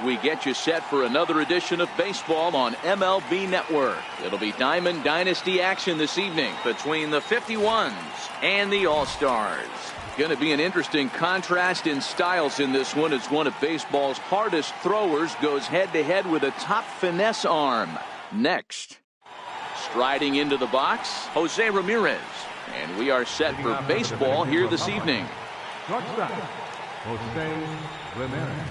we get you set for another edition of baseball on MLB Network. It'll be Diamond Dynasty action this evening between the 51s and the All-Stars. Going to be an interesting contrast in styles in this one, as one of baseball's hardest throwers goes head-to-head with a top finesse arm. Next, striding into the box, Jose Ramirez. And we are set for baseball here this evening. Shortstop, Jose Ramirez.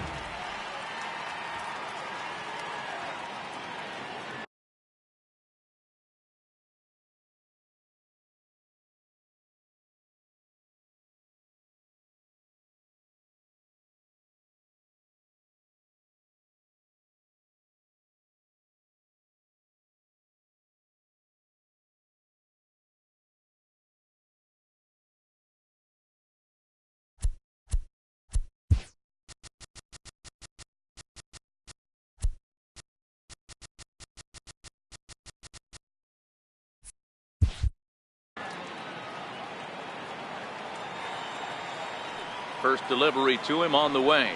First delivery to him on the way.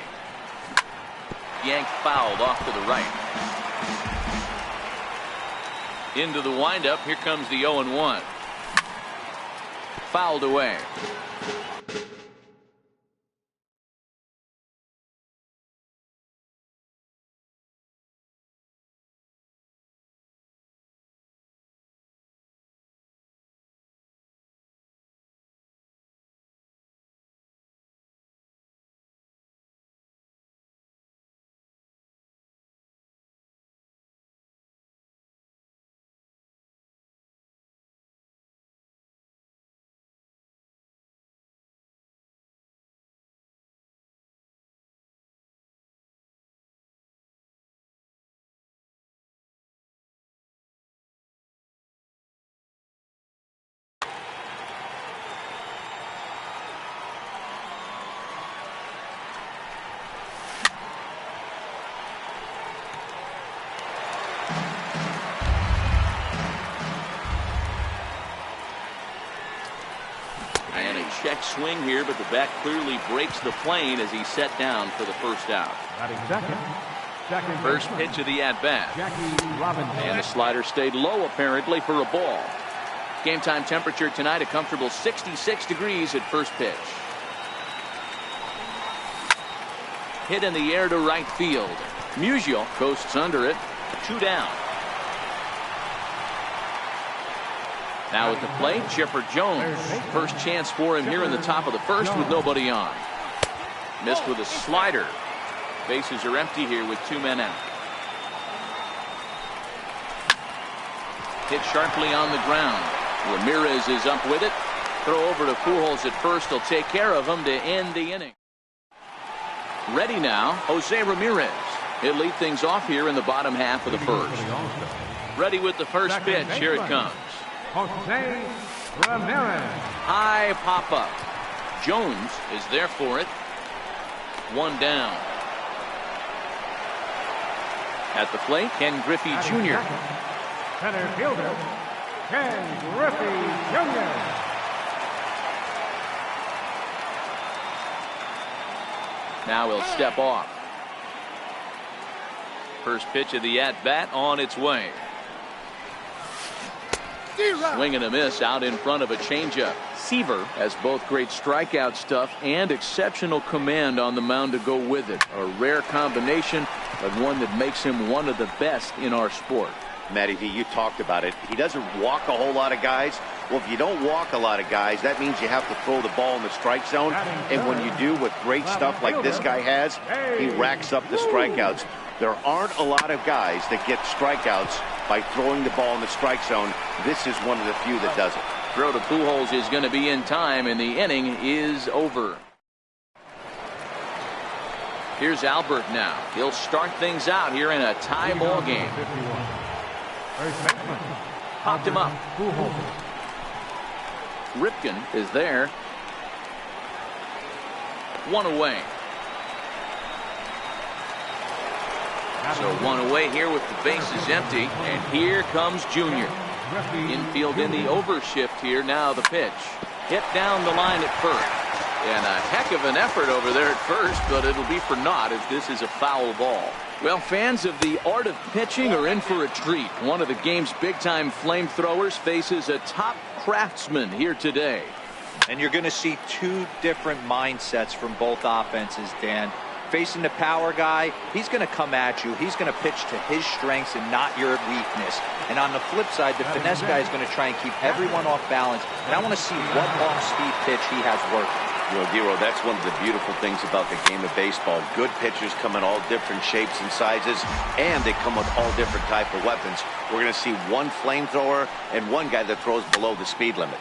Yanked fouled off to the right. Into the windup. Here comes the 0-1. Fouled away. Check swing here, but the bat clearly breaks the plane as he's set down for the first out. First pitch of the at-bat. And the slider stayed low apparently for a ball. Game time temperature tonight a comfortable 66 degrees at first pitch. Hit in the air to right field. Musial coasts under it. 2 down. Now at the plate, Chipper Jones. First chance for him here in the top of the first with nobody on. Missed with a slider. Bases are empty here with 2 men out. Hit sharply on the ground. Ramirez is up with it. Throw over to Pujols at first. He'll take care of him to end the inning. Ready now, Jose Ramirez. He'll lead things off here in the bottom half of the first. Ready with the first pitch. Here it comes. Jose Ramirez. High pop-up. Jones is there for it. 1 down. At the plate, Ken Griffey Jr. Center fielder, Ken Griffey Jr. Now he'll step off. First pitch of the at-bat on its way. Swing and a miss out in front of a changeup. Seaver has both great strikeout stuff and exceptional command on the mound to go with it. A rare combination, but one that makes him one of the best in our sport. Matty V, you talked about it. He doesn't walk a whole lot of guys. Well, if you don't walk a lot of guys, that means you have to throw the ball in the strike zone. And when you do with great stuff like this guy has, he racks up the strikeouts. There aren't a lot of guys that get strikeouts by throwing the ball in the strike zone. This is one of the few that does it. Throw to Pujols is going to be in time, and the inning is over. Here's Albert now. He'll start things out here in a tie ball game. Popped him up. Ripken is there. 1 away. So 1 away here with the bases empty. And here comes Junior. Infield in the overshift here. Now the pitch. Hit down the line at first. And a heck of an effort over there at first, but it'll be for naught as this is a foul ball. Well, fans of the art of pitching are in for a treat. One of the game's big-time flamethrowers faces a top craftsman here today. And you're going to see two different mindsets from both offenses, Dan. Facing the power guy, he's going to come at you. He's going to pitch to his strengths and not your weakness. And on the flip side, the finesse guy is going to try and keep everyone off balance. And I want to see what off-speed pitch he has working. You know, Dero, that's one of the beautiful things about the game of baseball. Good pitchers come in all different shapes and sizes, and they come with all different type of weapons. We're going to see one flamethrower and one guy that throws below the speed limit.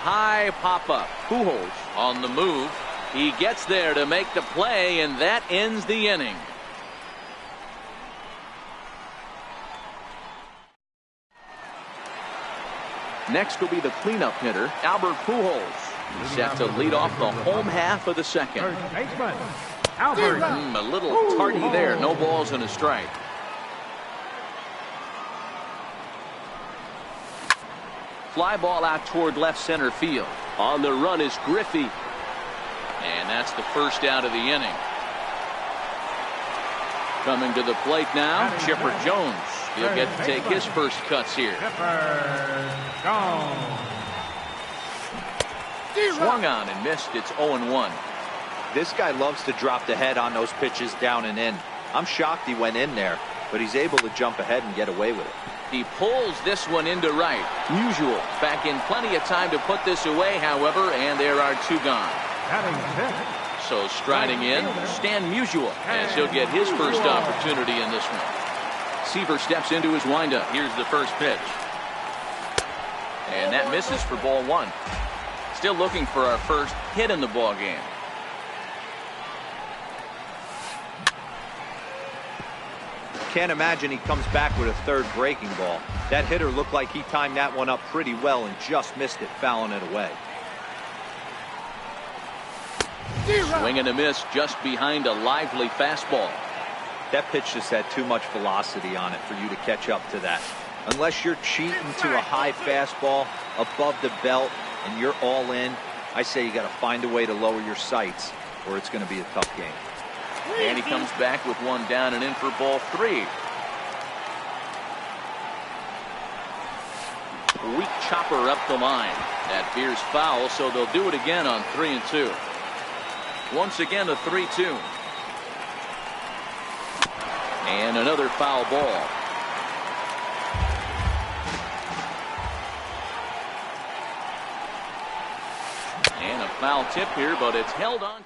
High pop-up. Pujols on the move. He gets there to make the play, and that ends the inning. Next will be the cleanup hitter, Albert Pujols. He's set to lead off the home half of the second. Third baseman, Albert. A little tardy there. No balls and a strike. Fly ball out toward left center field. On the run is Griffey. And that's the first out of the inning. Coming to the plate now, Chipper Jones. He'll get to take his first cuts here. Chipper Jones. Swung on and missed. It's 0-1. This guy loves to drop the head on those pitches down and in. I'm shocked he went in there, but he's able to jump ahead and get away with it. He pulls this one into right. Musial back in plenty of time to put this away, however, and there are two gone. So striding in, Stan Musial, as he'll get his first opportunity in this one. Seaver steps into his windup. Here's the first pitch. And that misses for ball one. Still looking for our first hit in the ball game. Can't imagine he comes back with a third breaking ball. That hitter looked like he timed that one up pretty well and just missed it, fouling it away. Swing and a miss just behind a lively fastball. That pitch just had too much velocity on it for you to catch up to that. Unless you're cheating to a high fastball above the belt and you're all in, I say you got to find a way to lower your sights or it's going to be a tough game. And he comes back with one down and in for ball three. Weak chopper up the line. That veers foul, so they'll do it again on 3-2. Once again, a 3-2. And another foul ball. And a foul tip here, but it's held on.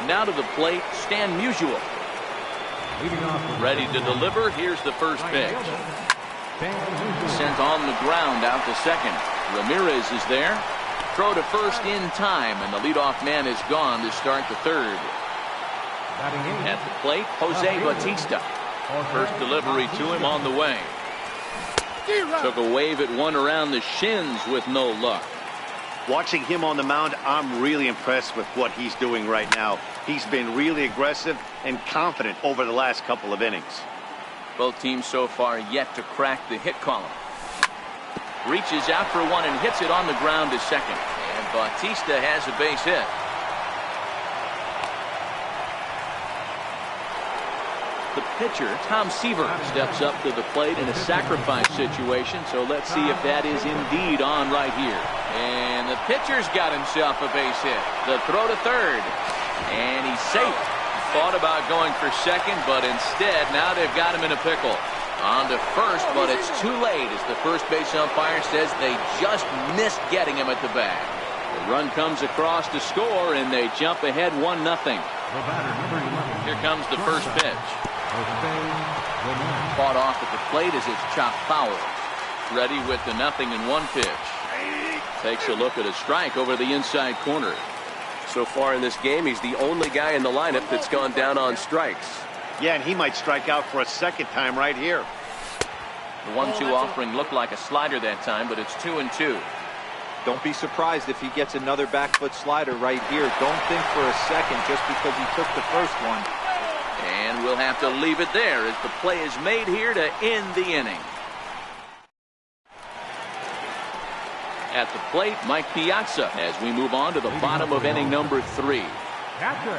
Now to the plate, Stan Musial. Ready to deliver. Here's the first pitch. Sent on the ground out to second. Ramirez is there. Throw to first in time, and the leadoff man is gone to start the third. At the plate, Jose Bautista. First delivery to him on the way. Took a wave at one around the shins with no luck. Watching him on the mound, I'm really impressed with what he's doing right now. He's been really aggressive and confident over the last couple of innings. Both teams so far yet to crack the hit column. Reaches out for one and hits it on the ground to second. And Bautista has a base hit. The pitcher, Tom Seaver, steps up to the plate in a sacrifice situation, so let's see if that is indeed on right here. And the pitcher's got himself a base hit. The throw to third. And he's safe. Thought about going for second, but instead, now they've got him in a pickle. On to first, but it's too late as the first base umpire says they just missed getting him at the bag. The run comes across to score, and they jump ahead 1-0. Here comes the first pitch. Fought off at the plate as it's chopped foul. Ready with the 0-1 pitch. Takes a look at a strike over the inside corner. So far in this game, he's the only guy in the lineup that's gone down on strikes. Yeah, and he might strike out for a second time right here. The 1-2 offering looked like a slider that time, but it's 2-2. Don't be surprised if he gets another back foot slider right here. Don't think for a second just because he took the first one. And we'll have to leave it there as the play is made here to end the inning. At the plate, Mike Piazza, as we move on to the bottom of inning number 3.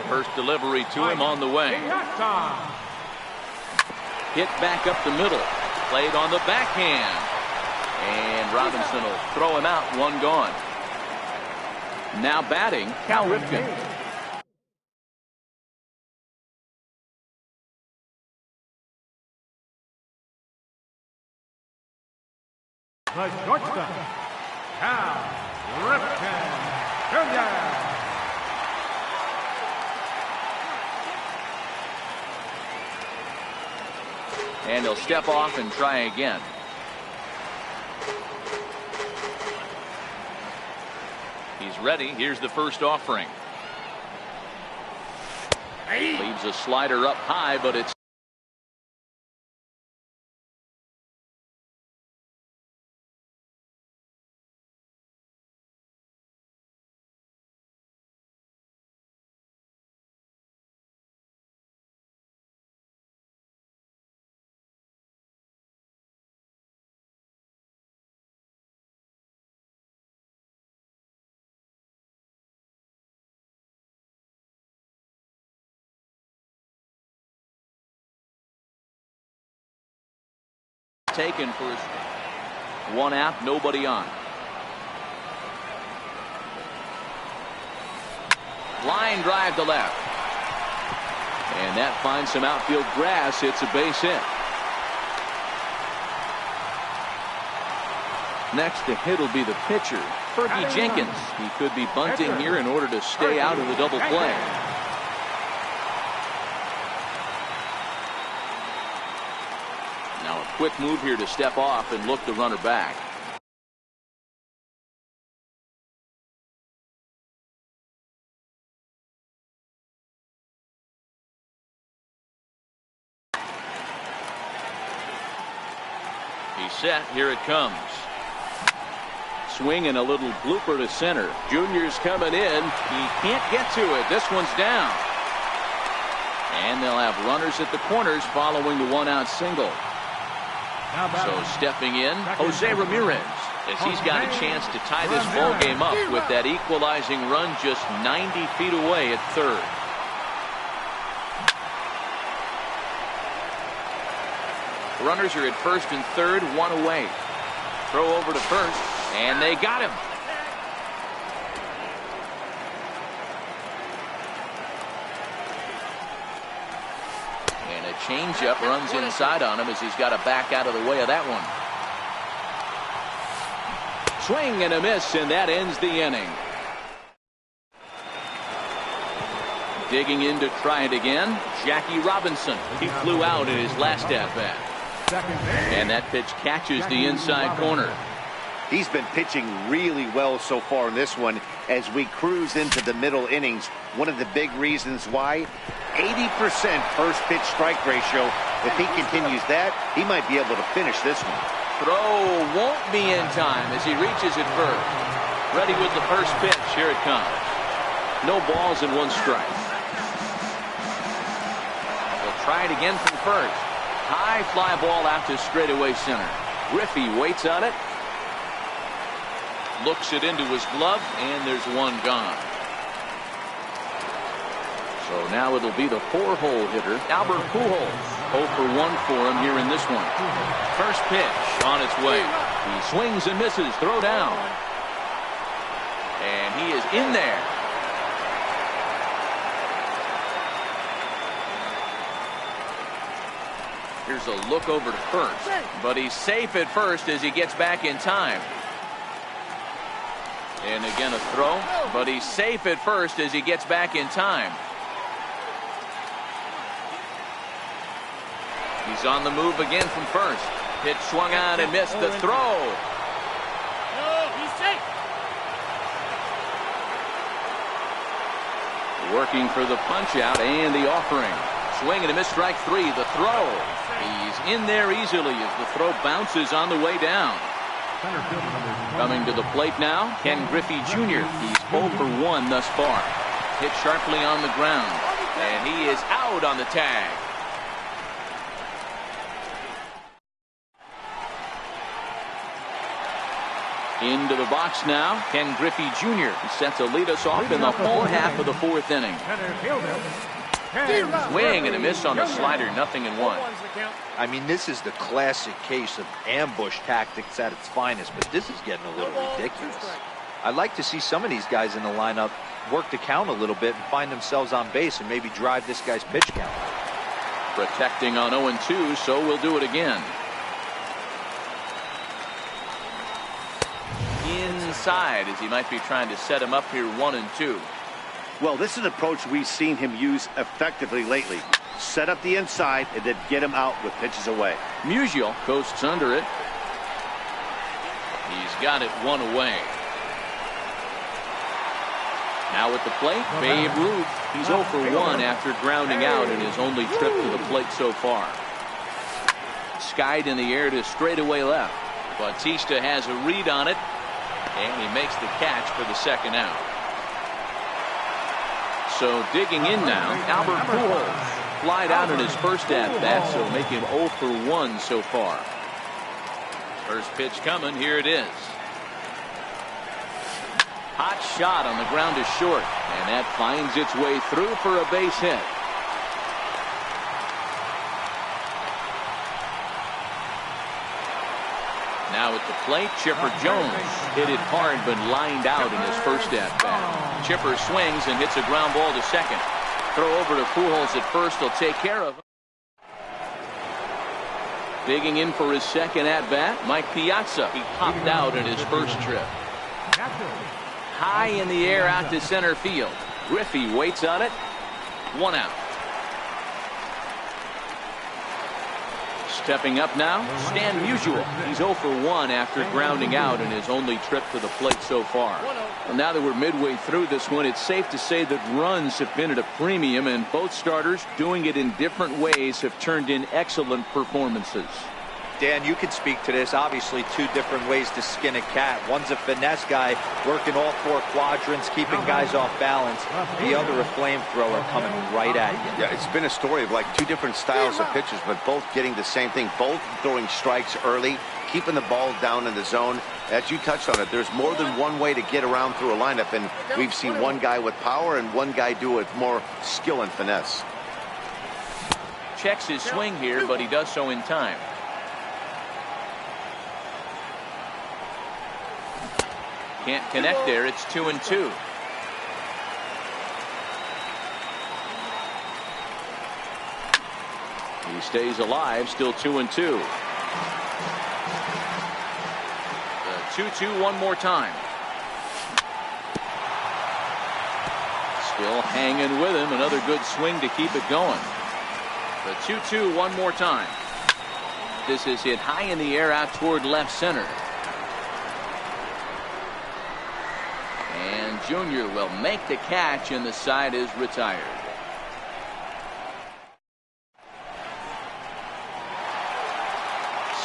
First delivery to him on the way. Hit back up the middle. Played on the backhand. And Robinson will throw him out. One gone. Now batting, Cal Ripken. The shortstop, Cal Ripken Jr. And he'll step off and try again. He's ready. Here's the first offering. Leaves a slider up high, but it's taken for his one out, nobody on. Line drive to left. And that finds some outfield grass. It's a base hit. Next to hit will be the pitcher, Fergie Jenkins. He could be bunting here in order to stay out of the double play. Now a quick move here to step off and look the runner back. He's set. Here it comes. Swing and a little blooper to center. Junior's coming in. He can't get to it. This one's down. And they'll have runners at the corners following the one-out single. So stepping in, Jose Ramirez, as he's got a chance to tie this ball game up with that equalizing run just 90 feet away at third. Runners are at first and third, one away. Throw over to first, and they got him. And a changeup runs inside on him as he's got to back out of the way of that one. Swing and a miss, and that ends the inning. Digging in to try it again, Jackie Robinson. He flew out in his last at-bat. And that pitch catches the inside corner. He's been pitching really well so far in this one as we cruise into the middle innings. One of the big reasons why, 80% first pitch strike ratio. If he continues that, he might be able to finish this one. Throw won't be in time as he reaches it first. Ready with the first pitch. Here it comes. No balls and one strike. They'll try it again from first. High fly ball out to straightaway center. Griffey waits on it. Looks it into his glove, and there's one gone. So now it'll be the 4-hole hitter, Albert Pujols. 0 for 1 for him here in this one. First pitch on its way. He swings and misses. Throw down. And he is in there. Here's a look over to first, but he's safe at first as he gets back in time. And again a throw, but he's safe at first as he gets back in time. He's on the move again from first. Pitch swung on and missed the throw. He's safe. Working for the punch out and the offering. Swing and a miss, strike 3. The throw. He's in there easily as the throw bounces on the way down. Coming to the plate now, Ken Griffey Jr. He's 0 for 1 thus far. Hit sharply on the ground, and he is out on the tag. Into the box now, Ken Griffey Jr. is set to lead us off in the home half of the fourth inning. Swing and a miss on the slider, 0-1. I mean, this is the classic case of ambush tactics at its finest, but this is getting a little ridiculous. I'd like to see some of these guys in the lineup work the count a little bit and find themselves on base and maybe drive this guy's pitch count. Protecting on 0-2, so we'll do it again. Inside, as he might be trying to set him up here, 1-2. Well, this is an approach we've seen him use effectively lately. Set up the inside and then get him out with pitches away. Musial coasts under it. He's got it one away. Now at the plate, Babe Ruth. He's 0 for 1 after grounding out in his only trip to the plate so far. Skied in the air to straightaway left. Bautista has a read on it, and he makes the catch for the second out. So digging in now, Albert Pujols. Flied out in his first at-bat, so make him 0 for 1 so far. First pitch coming, here it is. Hot shot on the ground is short, and that finds its way through for a base hit. Now at the plate, Chipper Jones hit it hard but lined out in his first at-bat. Chipper swings and hits a ground ball to second. Throw over to Pujols at first, he'll take care of him. Digging in for his second at-bat, Mike Piazza. He popped out in his first trip. High in the air out to center field. Griffey waits on it. 1 out. Stepping up now, Stan Musial. He's 0 for 1 after grounding out in his only trip to the plate so far. Well, now that we're midway through this one, it's safe to say that runs have been at a premium, and both starters, doing it in different ways, have turned in excellent performances. Dan, you could speak to this. Obviously, two different ways to skin a cat. One's a finesse guy working all 4 quadrants, keeping guys off balance. The other, a flamethrower coming right at you. Yeah, it's been a story of like two different styles of pitches, but both getting the same thing. Both throwing strikes early, keeping the ball down in the zone. As you touched on it, there's more than one way to get around through a lineup, and we've seen one guy with power and one guy do it with more skill and finesse. Checks his swing here, but he does so in time. Can't connect there. It's 2-2. He stays alive, still 2-2. The 2-2 one more time. Still hanging with him. Another good swing to keep it going. The 2-2 one more time. This is hit high in the air out toward left center. And Junior will make the catch, and the side is retired.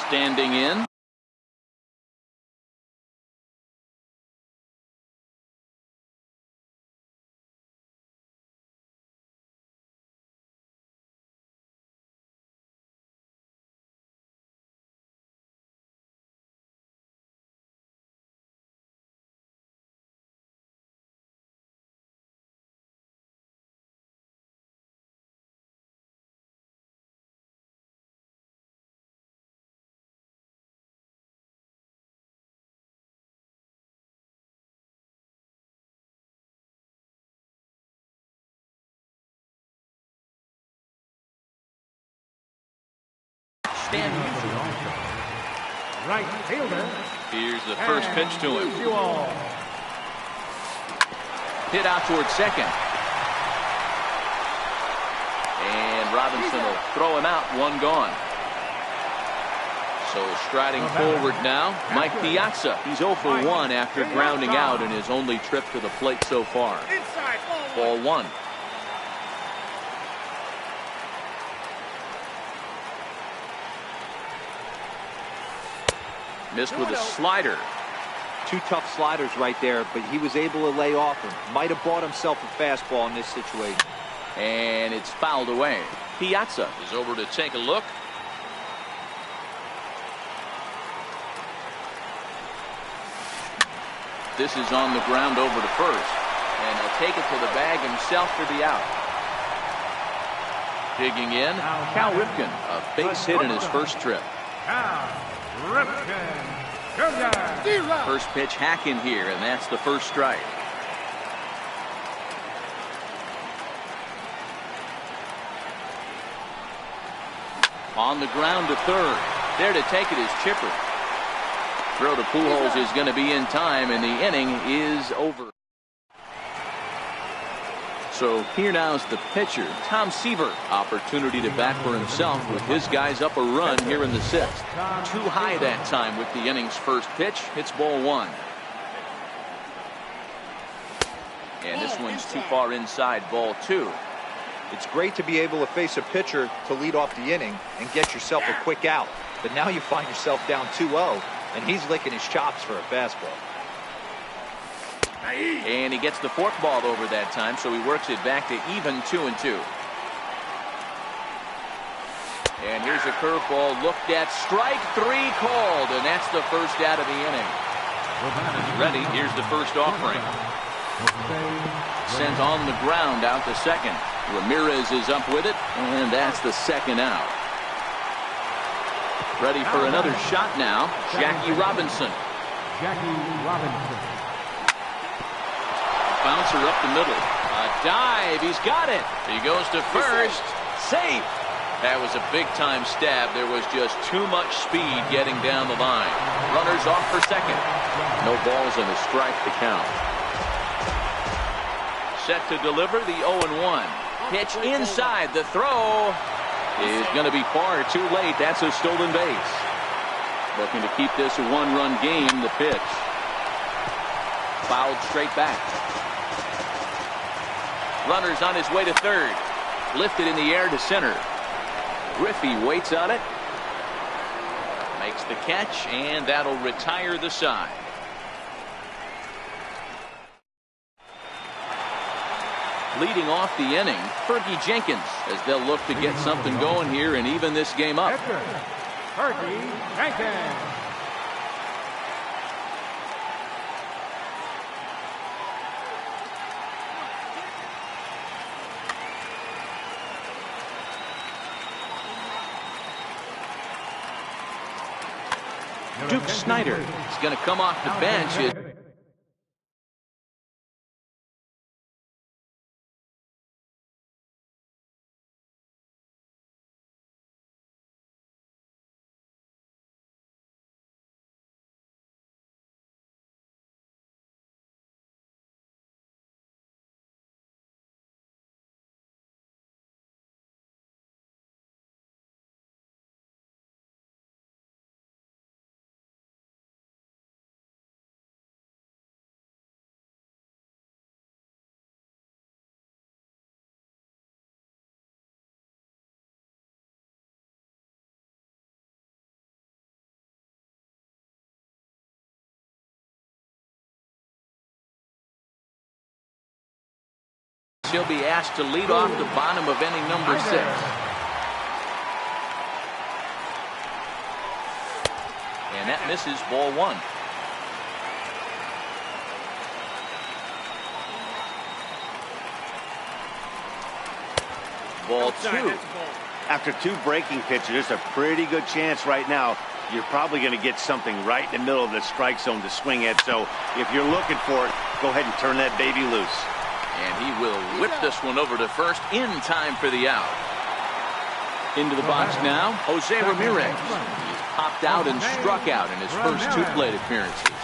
Standing in. Right fielder. Here's the first pitch to him. Hit out towards second. And Robinson will throw him out, one gone. So striding forward now, Mike Piazza. He's 0 for 1 after grounding out in his only trip to the plate so far. Ball 1. Missed with a slider. 2 tough sliders right there, but he was able to lay off him. Might have bought himself a fastball in this situation. And it's fouled away. Piazza is over to take a look. this is on the ground over to first. And he'll take it to the bag himself for the out. Digging in, Cal Ripken, a base hit in his first trip. First pitch hacking here, and that's the first strike. On the ground to third. There to take it is Chipper. Throw to Pujols is going to be in time, and the inning is over. So here now is the pitcher, Tom Seaver. Opportunity to bat for himself with his guys up a run here in the sixth. Too high that time with the inning's first pitch. Hits ball one. And this one's too far inside, ball two. It's great to be able to face a pitcher to lead off the inning and get yourself a quick out. But now you find yourself down 2-0, and he's licking his chops for a fastball. And he gets the forkball over that time, so he works it back to even 2-2. And here's a curveball looked at, strike three called, and that's the first out of the inning. Ready, here's the first offering. Sent on the ground out to second. Ramirez is up with it, and that's the second out. Ready for another shot now, Jackie Robinson. Bouncer up the middle. A dive. He's got it. He goes to first. Safe. That was a big-time stab. There was just too much speed getting down the line. Runners off for second. No balls and a strike to count. Set to deliver the 0-1. Pitch inside. The throw is going to be far too late. That's a stolen base. Looking to keep this a one-run game. The pitch. Fouled straight back. Runners on his way to third. Lifted in the air to center. Griffey waits on it. Makes the catch, and that'll retire the side. Leading off the inning, Fergie Jenkins, as they'll look to get something going here and even this game up. Fergie Jenkins. Duke Snyder is going to come off the bench. He'll be asked to lead off the bottom of inning number 6. And that misses, ball one. Ball two. After two breaking pitches, there's a pretty good chance right now you're probably going to get something right in the middle of the strike zone to swing at. So if you're looking for it, go ahead and turn that baby loose. And he will whip this one over to first in time for the out. Into the box now, Jose Ramirez. He's popped out and struck out in his first two plate appearances.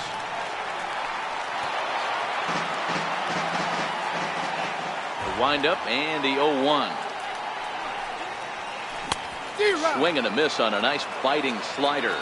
The windup and the 0-1. Swing and a miss on a nice biting slider.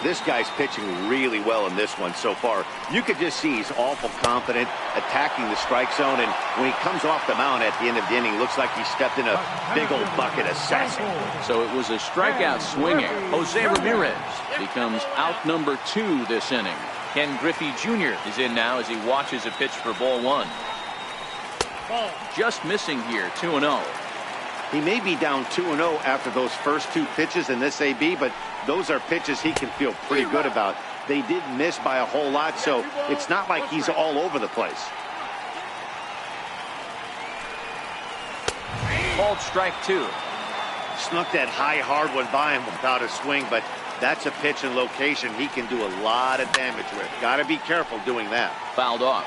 This guy's pitching really well in this one so far. You could just see he's awful confident attacking the strike zone, and when he comes off the mound at the end of the inning, looks like he stepped in a big old bucket of sassy. So it was a strikeout swinging. Jose Ramirez becomes out number 2 this inning. Ken Griffey Jr. is in now as he watches a pitch for ball one. Just missing here, 2-0. He may be down 2-0 after those first two pitches in this AB, but those are pitches he can feel pretty good about. they didn't miss by a whole lot, so it's not like he's all over the place. Called strike 2. Snuck that high, hard one by him without a swing, but that's a pitch and location he can do a lot of damage with. Got to be careful doing that. Fouled off.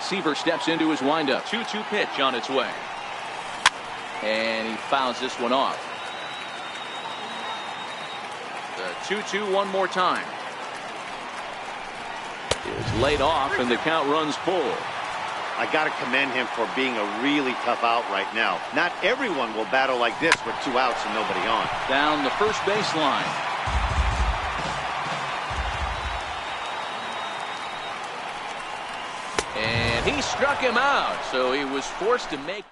Seaver steps into his windup. 2-2 pitch on its way. And he fouls this one off. The 2-2 one more time. It's laid off and the count runs full. I got to commend him for being a really tough out right now. Not everyone will battle like this with 2 outs and nobody on. Down the first baseline. And he struck him out, so he was forced to make.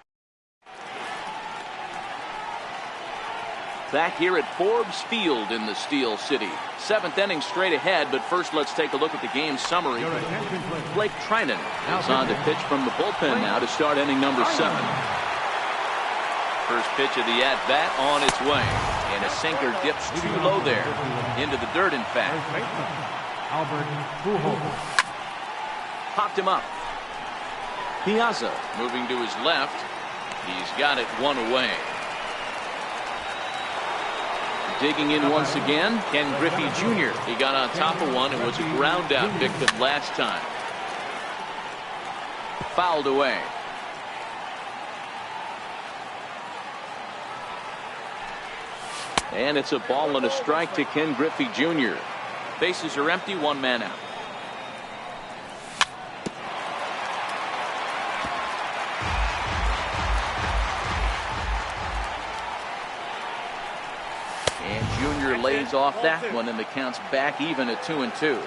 Back here at Forbes Field in the Steel City. 7th inning straight ahead, but first let's take a look at the game summary. Blake Trinan is on to pitch from the bullpen now to start inning number 7. First pitch of the at-bat on its way. And a sinker dips too low there. Into the dirt, in fact. Popped him up. Piazza moving to his left. He's got it one away. Digging in once again, Ken Griffey Jr. He got on top of one and was a ground out victim last time. Fouled away. And it's a ball and a strike to Ken Griffey Jr. Bases are empty, 1 man out. Lays off that one, and the count's back even at 2-2.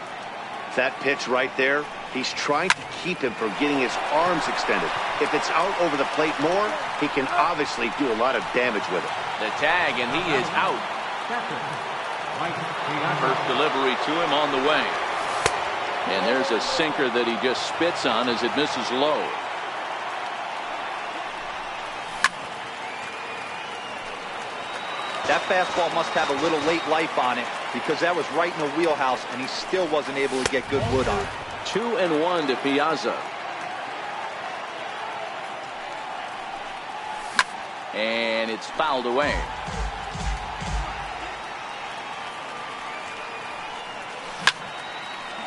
That pitch right there, he's trying to keep him from getting his arms extended. If it's out over the plate more, he can obviously do a lot of damage with it. The tag, and he is out. First delivery to him on the way. And there's a sinker that he just spits on as it misses low. That fastball must have a little late life on it because that was right in the wheelhouse and he still wasn't able to get good wood on it. 2-1 to Piazza. And it's fouled away.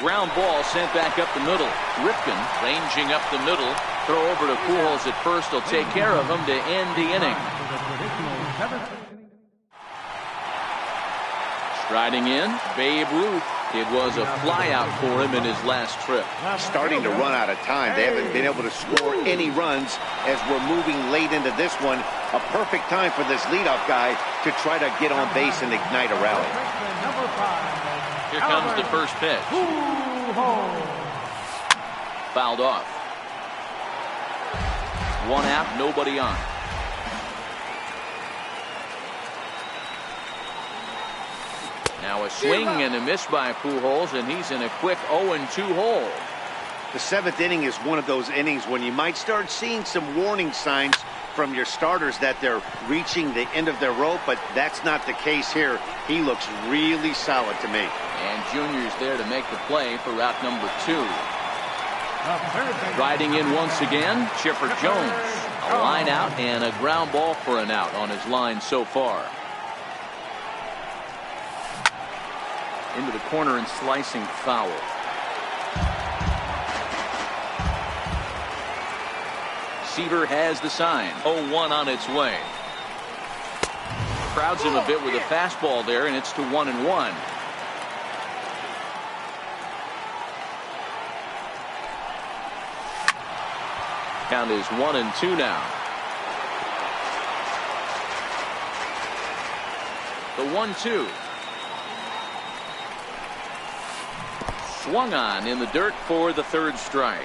Ground ball sent back up the middle. Ripken ranging up the middle. Throw over to Pujols at first. He'll take care of him to end the inning. Striding in, Babe Ruth. It was a flyout for him in his last trip. Starting to run out of time. They haven't been able to score any runs as we're moving late into this one. A perfect time for this leadoff guy to try to get on base and ignite a rally. Here comes the first pitch. Fouled off. 1 out, nobody on. Now a swing and a miss by Pujols, and he's in a quick 0-2 hole. The 7th inning is one of those innings when you might start seeing some warning signs from your starters that they're reaching the end of their rope, but that's not the case here. He looks really solid to me. And Junior's there to make the play for route number 2. Riding in once again, Chipper Jones. A line out and a ground ball for an out on his line so far. Into the corner and slicing foul. Seaver has the sign. 0-1 on its way. Crowds him a bit with a fastball there, and it's to 1-1. Count is 1-2 now. The 1-2. Swung on in the dirt for the 3rd strike.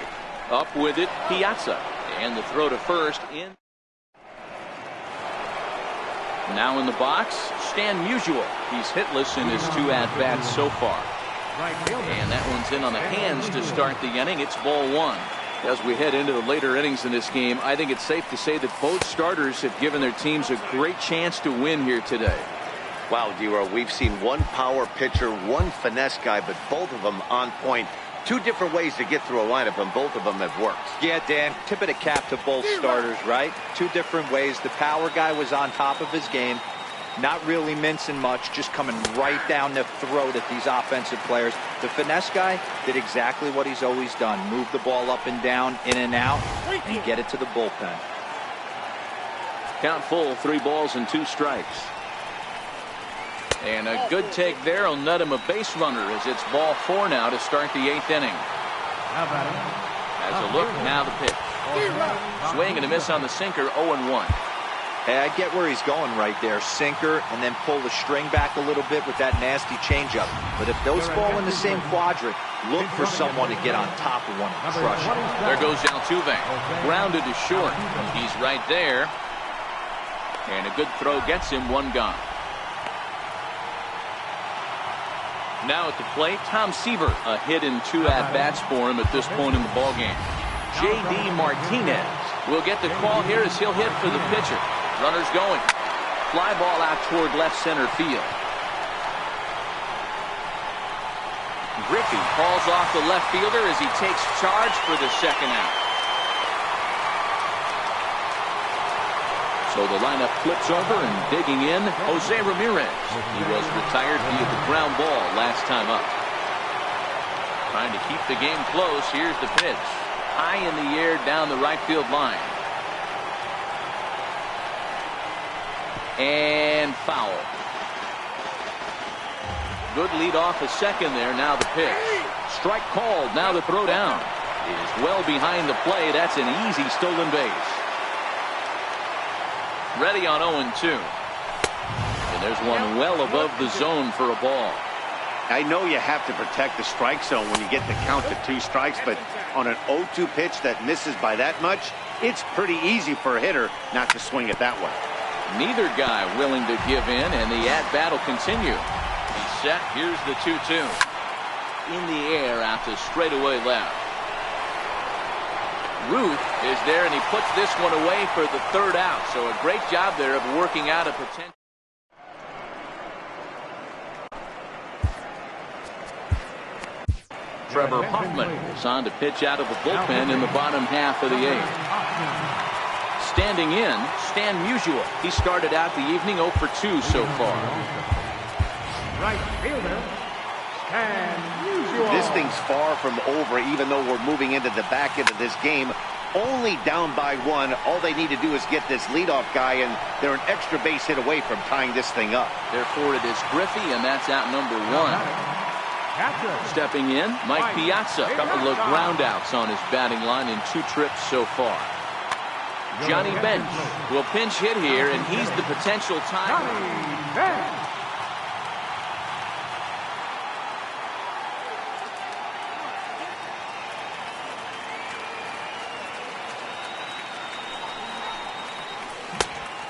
Up with it, Piazza. And the throw to first in. Now in the box, Stan Musial. He's hitless in his 2 at-bats so far. And that one's in on the hands to start the inning. It's ball 1. As we head into the later innings in this game, I think it's safe to say that both starters have given their teams a great chance to win here today. Wow, D-Row, we've seen one power pitcher, one finesse guy, but both of them on point. Two different ways to get through a lineup, and both of them have worked. Yeah, Dan, tip of the cap to both starters, right? Two different ways. The power guy was on top of his game, not really mincing much, just coming right down the throat at these offensive players. The finesse guy did exactly what he's always done. Move the ball up and down, in and out, and get it to the bullpen. Count full, 3 balls and 2 strikes. And a good take there will net him a base runner as it's ball 4 now to start the 8th inning. As a look, now the pitch. Swing and a miss on the sinker, 0-1. Hey, I get where he's going right there. Sinker, and then pull the string back a little bit with that nasty changeup. But if those fall in the same quadrant, look for someone to get on top of one and crush it. There goes Altuve. Grounded to short. He's right there. And a good throw gets him 1 gone. Now at the plate, Tom Seaver. A hit and 2 at-bats for him at this point in the ballgame. J.D. Martinez will get the call here as he'll hit for the pitcher. Runners going. Fly ball out toward left center field. Griffey falls off the left fielder as he takes charge for the second out. So the lineup flips over, and digging in, Jose Ramirez. He was retired via the ground ball last time up. Trying to keep the game close. Here's the pitch. High in the air down the right field line. And foul. Good lead off a second there. Now the pitch. Strike called. Now the throw down. It is well behind the play. That's an easy stolen base. Ready on 0-2. And there's one well above the zone for a ball. I know you have to protect the strike zone when you get the count to 2 strikes, but on an 0-2 pitch that misses by that much, it's pretty easy for a hitter not to swing it that way. Neither guy willing to give in, and the at-bat will continue. He's set. Here's the 2-2. In the air out to straightaway left. Ruth is there, and he puts this one away for the 3rd out. So a great job there of working out a potential. Trevor Hoffman is on to pitch out of the bullpen in the bottom half of the 8th. Standing in, Stan Musial. He started out the evening 0 for 2 so far. Right fielder, Stan Musial. This thing's far from over, even though we're moving into the back end of this game. Only down by 1. All they need to do is get this leadoff guy, and they're an extra base hit away from tying this thing up. Therefore, it is Griffey, and that's out number 1. Stepping in, Mike Piazza. A couple of groundouts on his batting line in 2 trips so far. Johnny Bench will pinch hit here, and he's the potential time.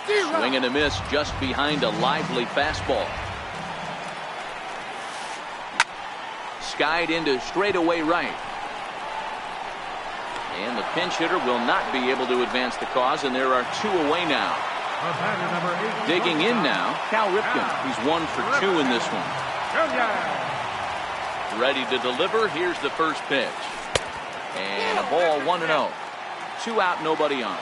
Swing and a miss just behind a lively fastball. Skied into straightaway right. And the pinch hitter will not be able to advance the cause, and there are 2 away now. Digging in now, Cal Ripken. He's 1 for 2 in this one. Ready to deliver. Here's the first pitch. And a ball 1-0. 2 out, nobody on.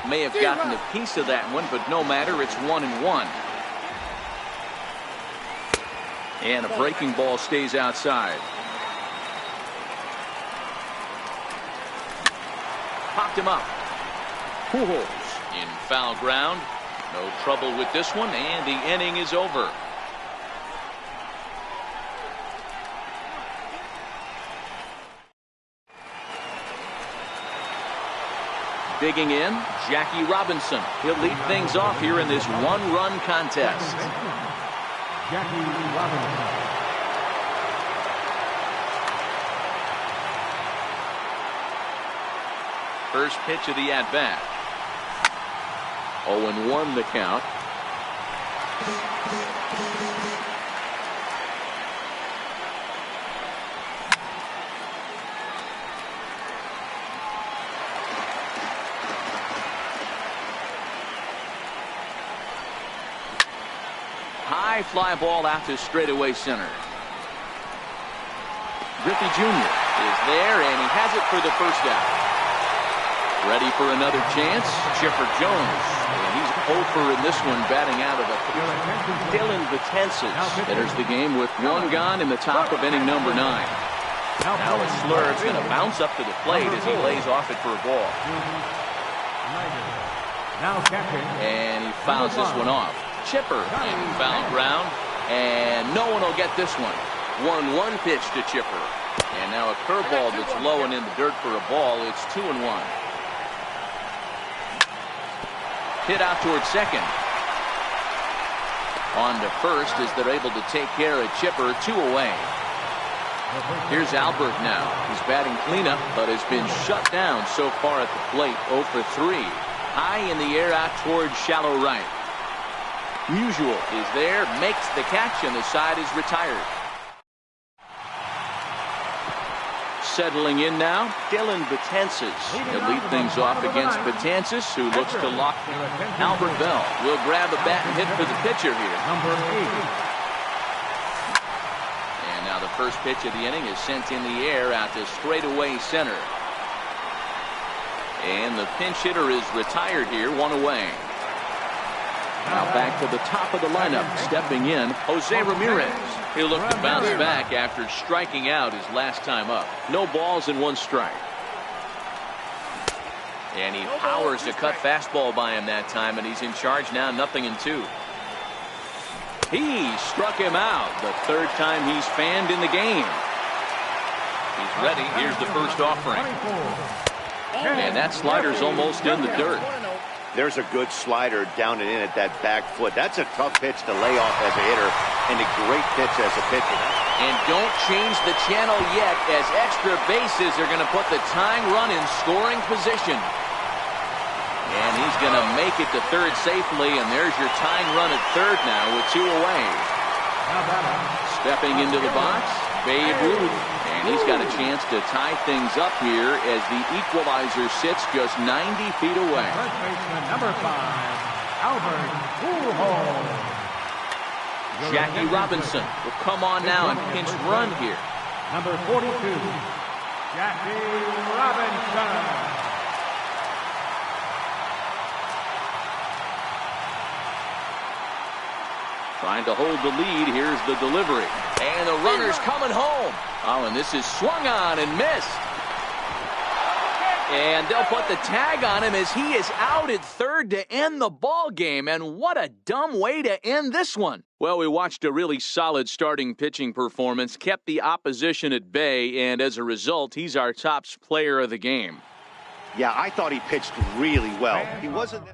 May have gotten a piece of that one, but no matter. It's 1-1. And a breaking ball stays outside. Popped him up. Pujols in foul ground. No trouble with this one, and the inning is over. Digging in, Jackie Robinson. He'll lead things off here in this 1-run contest. Jackie Robinson. First pitch of the at-bat. 0-1 the count. High fly ball out to straightaway center. Griffey Jr. is there, and he has it for the first out. Ready for another chance. Chipper Jones. And he's over in this one, batting out of the Dylan Betances enters the game with one gone in the top of inning number 9. Now a slurve's going to bounce up to the plate as he lays off it for a ball. And he fouls this one off. Chipper in foul ground, and no one will get this one. 1-1 pitch to Chipper. And now a curveball that's low and in the dirt for a ball. It's 2-1. Hit out towards second. On to first as they're able to take care of Chipper. 2 away. Here's Albert now. He's batting cleanup, but has been shut down so far at the plate. 0 for 3. High in the air out towards shallow right. Musial is there, makes the catch, and the side is retired. Settling in now, Dylan Betances. He'll lead things off against Betances, who looks to lock. Albert Bell will grab a bat and hit for the pitcher here. And now the first pitch of the inning is sent in the air out to straightaway center. And the pinch hitter is retired here, 1 away. Now back to the top of the lineup, stepping in, Jose Ramirez. He'll look to bounce back after striking out his last time up. No balls and 1 strike. And he powers a cut fastball by him that time, and he's in charge now, 0-2. He struck him out the 3rd time he's fanned in the game. He's ready. Here's the first offering. And that slider's almost in the dirt. There's a good slider down and in at that back foot. That's a tough pitch to lay off as a hitter, and a great pitch as a pitcher. And don't change the channel yet, as extra bases are going to put the tying run in scoring position. And he's going to make it to third safely, and there's your tying run at third now with 2 away. Stepping into the box, Babe Ruth. And he's got a chance to tie things up here as the equalizer sits just 90 feet away. First baseman number 5, Albert Pujols. Jackie Robinson will come on now and pinch run here. Number 42, Jackie Robinson. Trying to hold the lead. Here's the delivery. And the runner's coming home. Oh, and this is swung on and missed. And they'll put the tag on him as he is out at third to end the ball game. And what a dumb way to end this one. Well, we watched a really solid starting pitching performance, kept the opposition at bay, and as a result, he's our top player of the game. Yeah, I thought he pitched really well. He wasn't...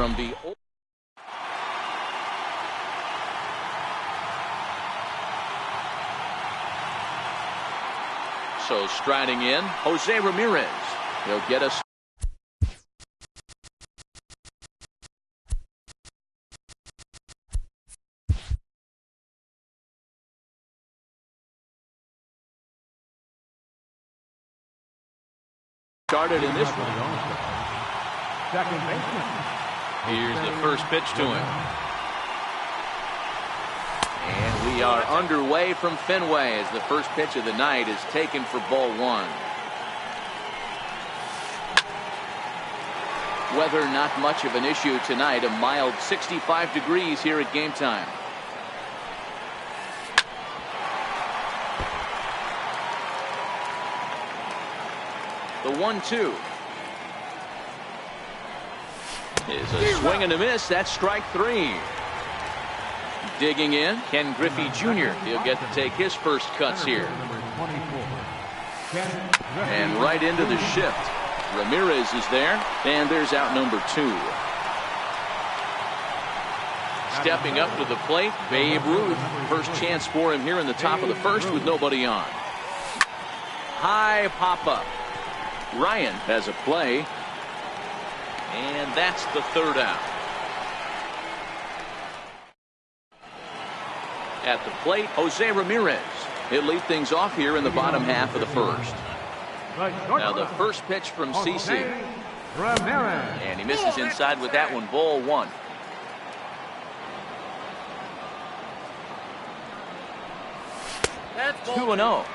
from the So striding in, Jose Ramirez. He'll get us. Started in this one. Second baseman. Here's the first pitch to him. And we are underway from Fenway as the first pitch of the night is taken for ball one. Weather not much of an issue tonight. A mild 65 degrees here at game time. The 1-2 is a swing and a miss. That's strike three. Digging in, Ken Griffey Jr. He'll get to take his first cuts here. And right into the shift. Ramirez is there, and there's out number 2. Stepping up to the plate, Babe Ruth. First chance for him here in the top of the first with nobody on. High pop-up. Ryan has a play, and that's the third out. At the plate, Jose Ramirez. He'll lead things off here in the bottom half of the first. Now the first pitch from CC. And he misses inside with that one, ball one. That's 2-0.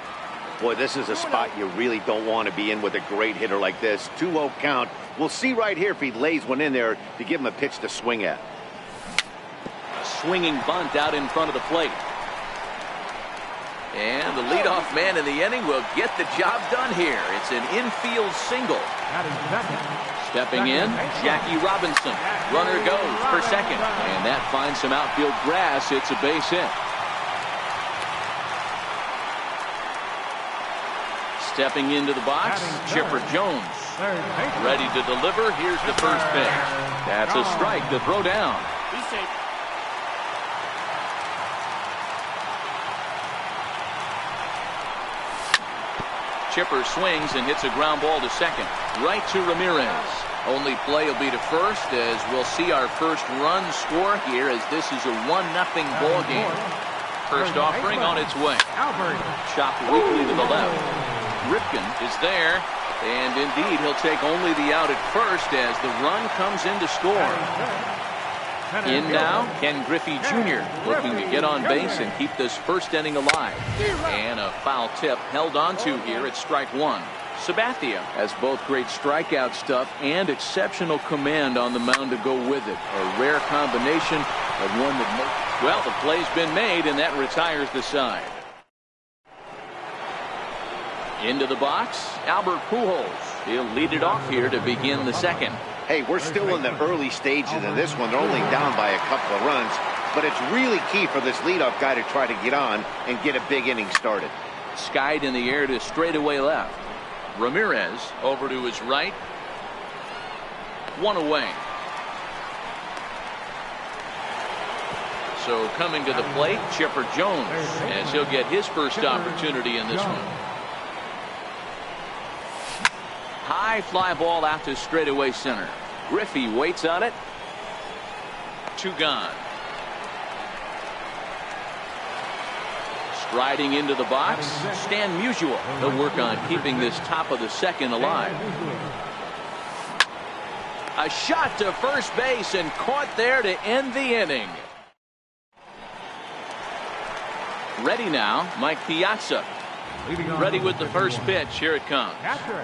Boy, this is a spot you really don't want to be in with a great hitter like this. 2-0 count. We'll see right here if he lays one in there to give him a pitch to swing at. A swinging bunt out in front of the plate. And the leadoff man in the inning will get the job done here. It's an infield single. Stepping in, Jackie Robinson. Runner goes for second. And that finds some outfield grass. It's a base hit. Stepping into the box, Chipper Jones. Ready to deliver. Here's the first pitch. That's a strike to throw down. Be safe. Chipper swings and hits a ground ball to second. Right to Ramirez. Only play will be to first as we'll see our first run score here as this is a 1-0 ball game. First offering on its way. Chopped weakly to the left. Ripken is there, and indeed he'll take only the out at first as the run comes in to score. In now, Ken Griffey Jr. looking to get on base and keep this first inning alive. And a foul tip held onto here at strike one. Sabathia has both great strikeout stuff and exceptional command on the mound to go with it. A rare combination of one that well, the play's been made, and that retires the side. Into the box, Albert Pujols. He'll lead it off here to begin the second. Hey, we're still in the early stages of this one. They're only down by a couple of runs, but it's really key for this leadoff guy to try to get on and get a big inning started. Skied in the air to straightaway left. Ramirez over to his right. One away. So coming to the plate, Chipper Jones, as he'll get his first opportunity in this one. High fly ball out to straightaway center. Griffey waits on it. 2 gone. Striding into the box, Stan Musial. He'll work on keeping this top of the second alive. A shot to first base and caught there to end the inning. Ready now, Mike Piazza. Ready with the first pitch. Here it comes.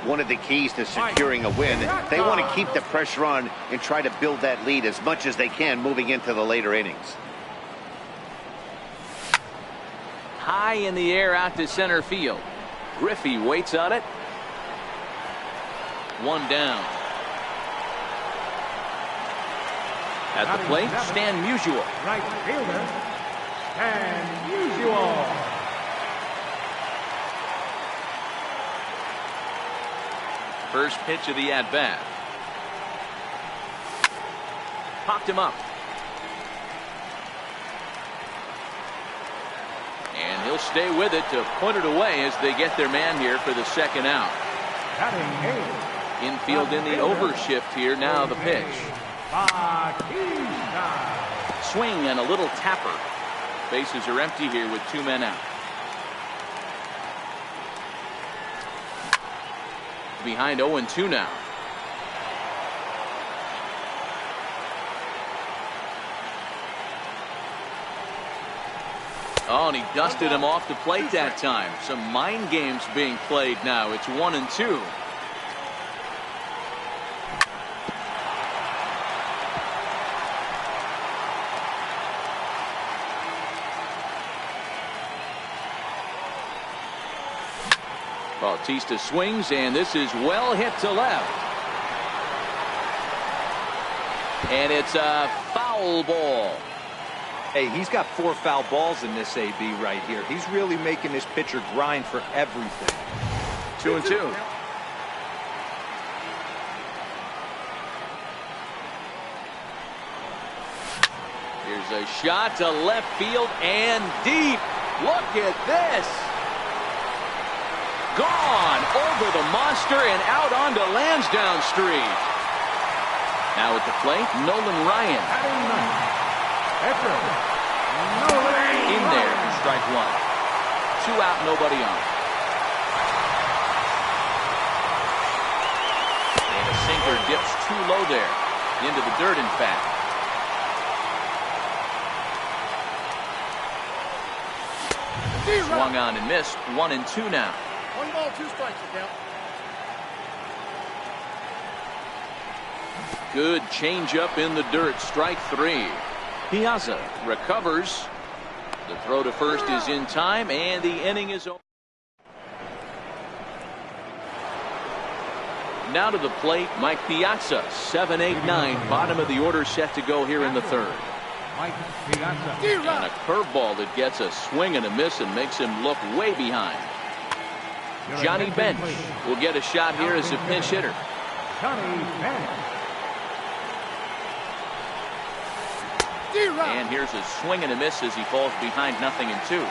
One of the keys to securing a win, they want to keep the pressure on and try to build that lead as much as they can moving into the later innings. High in the air out to center field. Griffey waits on it. 1 down. At the plate, Stan Musial. Right fielder, Stan Musial. First pitch of the at-bat. popped him up. And he'll stay with it to put it away as they get their man here for the second out. Infield in the overshift here. Now the pitch. Swing and a little tapper. Bases are empty here with 2 men out. Behind 0-2 now. Oh, and he dusted him off the plate that time. Some mind games being played now. It's 1-2. Bautista swings, and this is well hit to left. And it's a foul ball. Hey, he's got 4 foul balls in this AB right here. He's really making this pitcher grind for everything. 2-2. Here's a shot to left field and deep. Look at this. Gone over the monster and out onto Lansdowne Street. Now at the plate, Nolan Ryan. In there for strike 1. 2 out, nobody on. And a sinker dips too low there. Into the dirt, in fact. Swung on and missed. 1-2 now. 1 ball, 2 strikes, count. Good changeup in the dirt. Strike 3. Piazza recovers. The throw to first is in time, and the inning is over. Now to the plate, Mike Piazza. 7-8-9. Bottom of the order set to go here in the third. And a curveball that gets a swing and a miss and makes him look way behind. Johnny Bench will get a shot here as a pinch hitter. And here's a swing and a miss as he falls behind 0-2.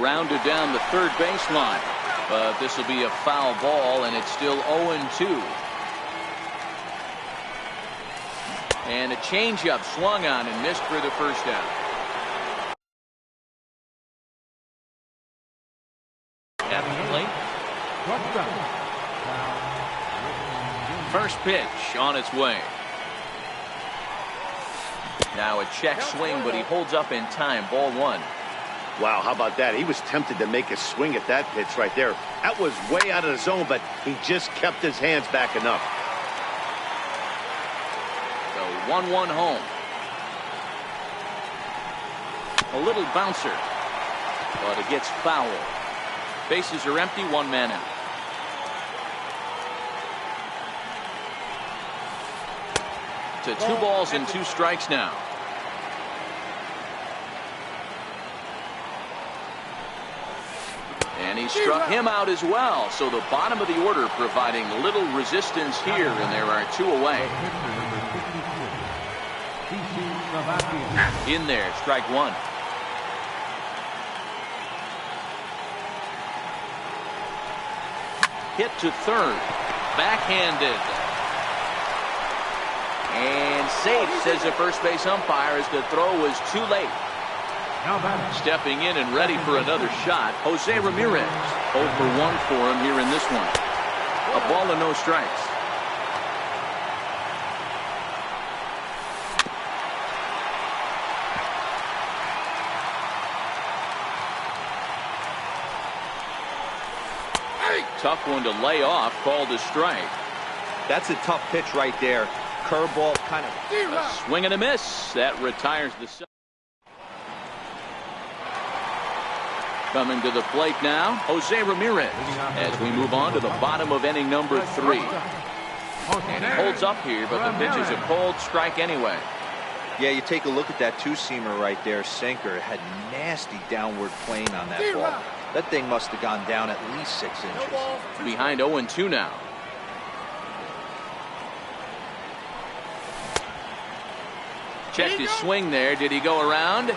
Rounded down the third baseline, but this will be a foul ball, and it's still 0-2. And a changeup swung on and missed for the first out. At the plate. First pitch on its way. Now a check swing, but he holds up in time. Ball 1. Wow, how about that? He was tempted to make a swing at that pitch right there. That was way out of the zone, but he just kept his hands back enough. So 1-1 home. A little bouncer, but it gets foul. Bases are empty, 1 man out. To 2 balls and 2 strikes now. And he struck him out as well. So the bottom of the order providing little resistance here, and there are 2 away. In there, strike 1. Hit to third. Backhanded. And safe, says the first base umpire, as the throw was too late. Stepping in and ready for another shot, Jose Ramirez. 0 for 1 for him here in this one. A ball and no strikes. Tough one to lay off, called a strike. That's a tough pitch right there. Curveball kind of. A swing and a miss. That retires the set. Coming to the plate now, Jose Ramirez, as we move on to the bottom of inning number 3. And he holds up here, but the pitch is a cold strike anyway. Yeah, you take a look at that 2-seamer right there, sinker. It had nasty downward plane on that ball. That thing must have gone down at least 6 inches. Behind 0-2 now. Checked his swing there. Did he go around?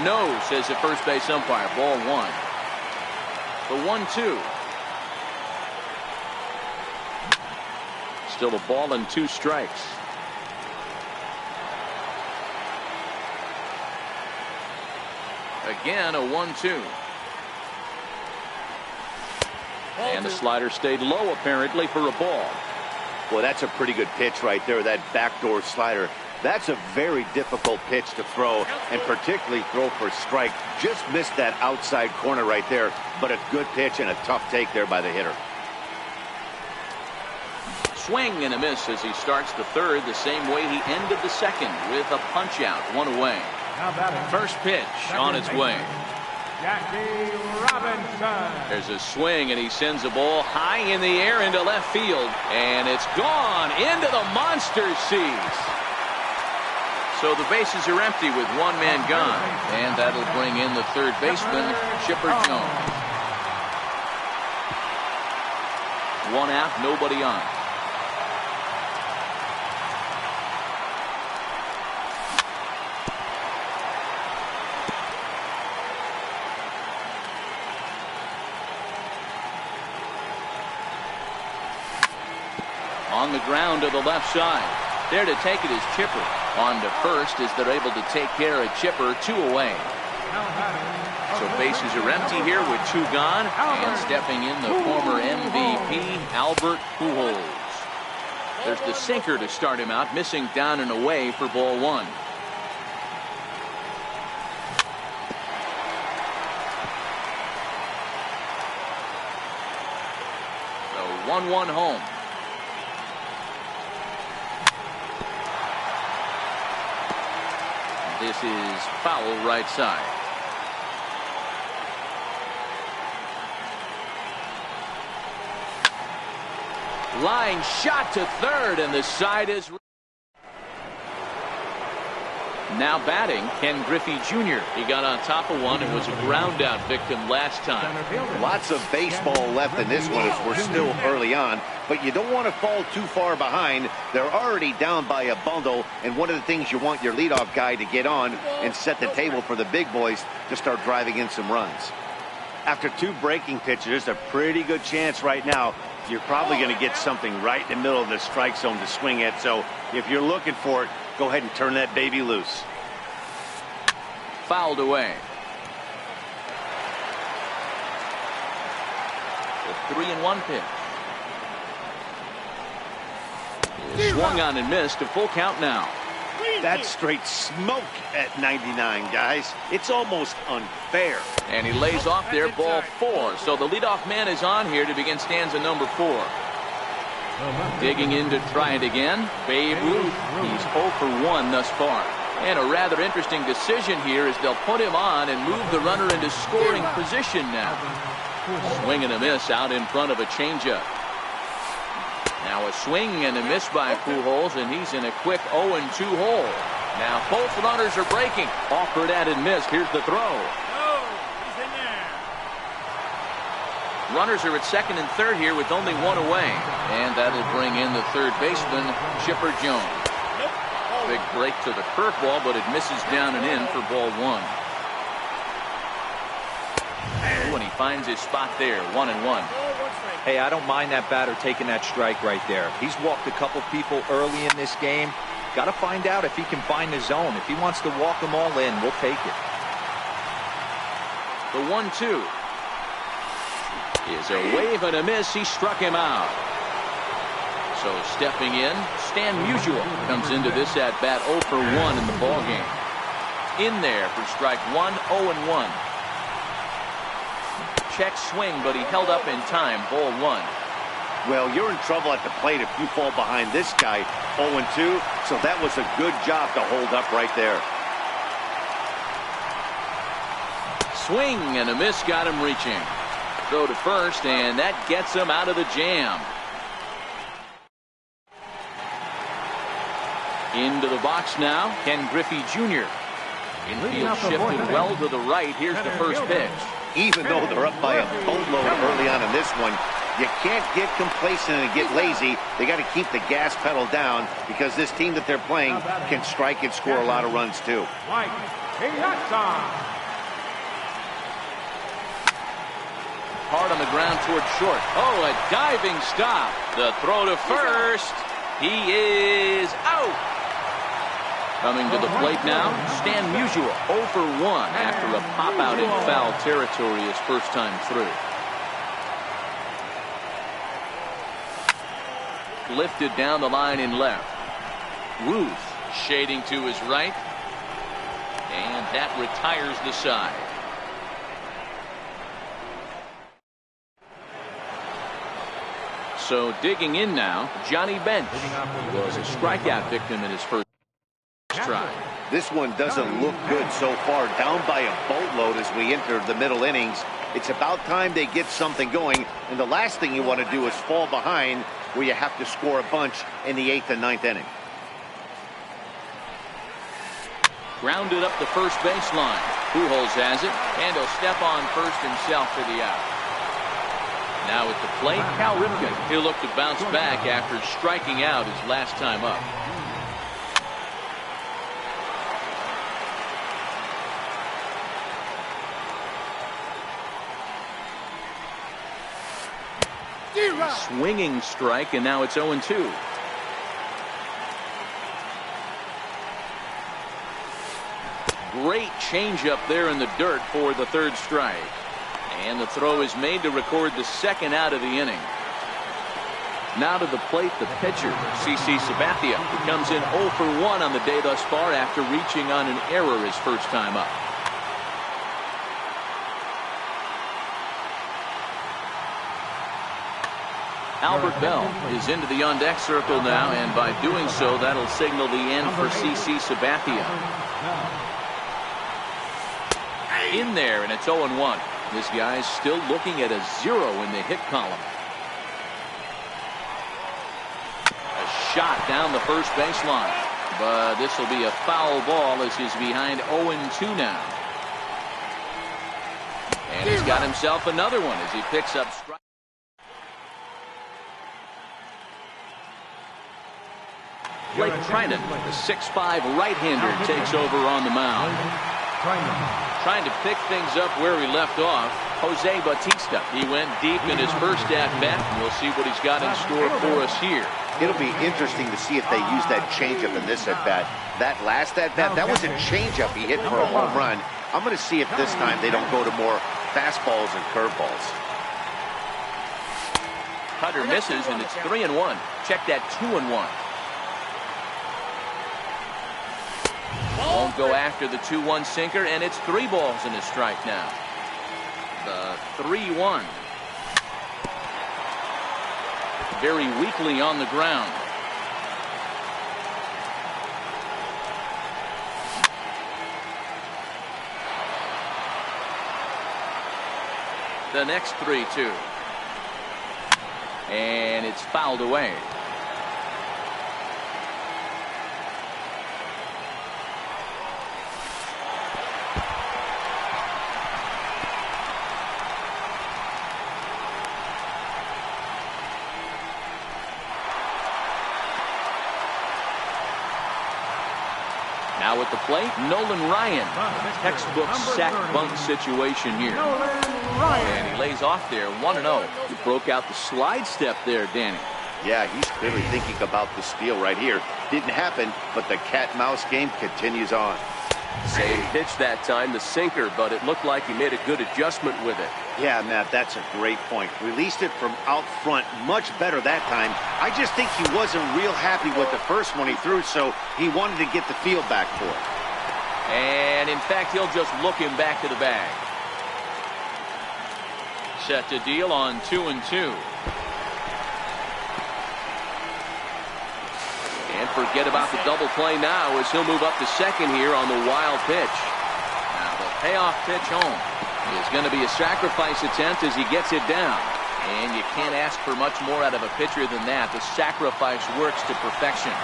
No, says the first base umpire. Ball 1. The 1-2. Still a ball and 2 strikes. Again, a 1-2. And the slider stayed low, apparently, for a ball. Well, that's a pretty good pitch right there, that backdoor slider. That's a very difficult pitch to throw, and particularly throw for a strike. Just missed that outside corner right there, but a good pitch and a tough take there by the hitter. Swing and a miss as he starts the third the same way he ended the second, with a punch out, 1 away. First pitch on its way. Jackie Robinson. There's a swing, and he sends a ball high in the air into left field, and it's gone into the monster seats. So the bases are empty with 1 man gone, and that'll bring in the third baseman, Chipper Jones. 1 out, nobody on. On the ground to the left side. There to take it is Chipper. On to first as they're able to take care of Chipper. 2 away. So bases are empty here with 2 gone. And stepping in the former MVP, Albert Pujols. There's the sinker to start him out, missing down and away for ball 1. The 1-1 home. This is foul right side. Line shot to third, and the side is now batting Ken Griffey Jr. He got on top of one and was a ground out victim last time. Lots of baseball left in this one as we're still early on, but you don't want to fall too far behind. They're already down by a bundle, and one of the things you want your leadoff guy to get on and set the table for the big boys to start driving in some runs. After 2 breaking pitches, there's a pretty good chance right now you're probably going to get something right in the middle of the strike zone to swing at. So if you're looking for it, go ahead and turn that baby loose. Fouled away. The 3-1 pitch. Swung on and missed. A full count now. That's straight smoke at 99, guys. It's almost unfair. And he lays off there, ball 4. So the leadoff man is on here to begin stanza number 4. Digging in to try it again, Babe Ruth. He's 0 for 1 thus far. And a rather interesting decision here is they'll put him on and move the runner into scoring position now. Swing and a miss out in front of a changeup. Now a swing and a miss by Pujols, and he's in a quick 0-2 hole. Now both runners are breaking. Offered at and missed. Here's the throw. Runners are at second and third here with only 1 away. And that'll bring in the third baseman, Chipper Jones. Big break to the curveball, but it misses down and in for ball 1. When he finds his spot there, 1-1. Hey, I don't mind that batter taking that strike right there. He's walked a couple people early in this game. Got to find out if he can find the zone. If he wants to walk them all in, we'll take it. The 1-2 is a wave and a miss. He struck him out. So stepping in, Stan Musial comes into this at bat 0 for 1 in the ball game. In there for strike 1, 0-1. Check swing, but he held up in time. Ball 1. Well, you're in trouble at the plate if you fall behind this guy 0-2. So that was a good job to hold up right there. Swing and a miss got him reaching. Throw to first, and that gets him out of the jam. Into the box now, Ken Griffey Jr. Infield shifted well to the right. Here's the first pitch. Even though they're up by a boatload early on in this one, You can't get complacent and get lazy. They got to keep the gas pedal down because this team that they're playing can strike and score a lot of runs too. Mike Piazza. Hard on the ground toward short. Oh, a diving stop. The throw to first. He is out. Coming to the plate now, Stan Musial, 0 for 1 after a pop out in foul territory his first time through. Lifted down the line in left. Ruth shading to his right. And that retires the side. So digging in now, Johnny Bench was a strikeout victim in his first try. This one doesn't look good so far, down by a boatload as we enter the middle innings. It's about time they get something going, and the last thing you want to do is fall behind where you have to score a bunch in the 8th and 9th inning. Grounded up the first baseline. Pujols has it, and he'll step on first himself for the out. Now at the plate, Cal Ripken. He'll look to bounce back after striking out his last time up. Swinging strike, and now it's 0-2. Great changeup there in the dirt for the third strike. And the throw is made to record the second out of the inning. Now to the plate, the pitcher, CC Sabathia, who comes in 0 for 1 on the day thus far after reaching on an error his first time up. Albert Bell is into the on-deck circle now, and by doing so, that'll signal the end for CC Sabathia. In there, and it's 0-1. This guy's still looking at a 0 in the hit column. A shot down the first baseline, but this will be a foul ball as he's behind 0-2 now. And he's got himself another one as he picks up strike. Blake Trinan, the 6'5" right-hander, takes over on the mound. Trying to pick things up where he left off, Jose Bautista. He went deep in his first at-bat, and we'll see what he's got in store for us here. It'll be interesting to see if they use that changeup in this at-bat. That last at-bat, that was a changeup he hit for a home run. I'm going to see if this time they don't go to more fastballs and curveballs. Cutter misses, and it's 3-1. Check that 2-1. Won't go after the 2-1 sinker, and it's 3 balls and a strike now. The 3-1. Very weakly on the ground. The next 3-2. And it's fouled away. Now at the plate, Nolan Ryan. Textbook sack bunt situation here. And he lays off there, 1-0. He broke out the slide step there, Danny. Yeah, he's clearly thinking about the steal right here. Didn't happen, but the cat-mouse game continues on. Same pitch that time, the sinker, but it looked like he made a good adjustment with it. Yeah, Matt, that's a great point. Released it from out front much better that time. I just think he wasn't real happy with the first one he threw, so he wanted to get the feel back for it. And in fact, he'll just look him back to the bag. Set to deal on 2-2. And forget about the double play now as he'll move up to second here on the wild pitch. Now the payoff pitch home is going to be a sacrifice attempt as he gets it down. And you can't ask for much more out of a pitcher than that. The sacrifice works to perfection.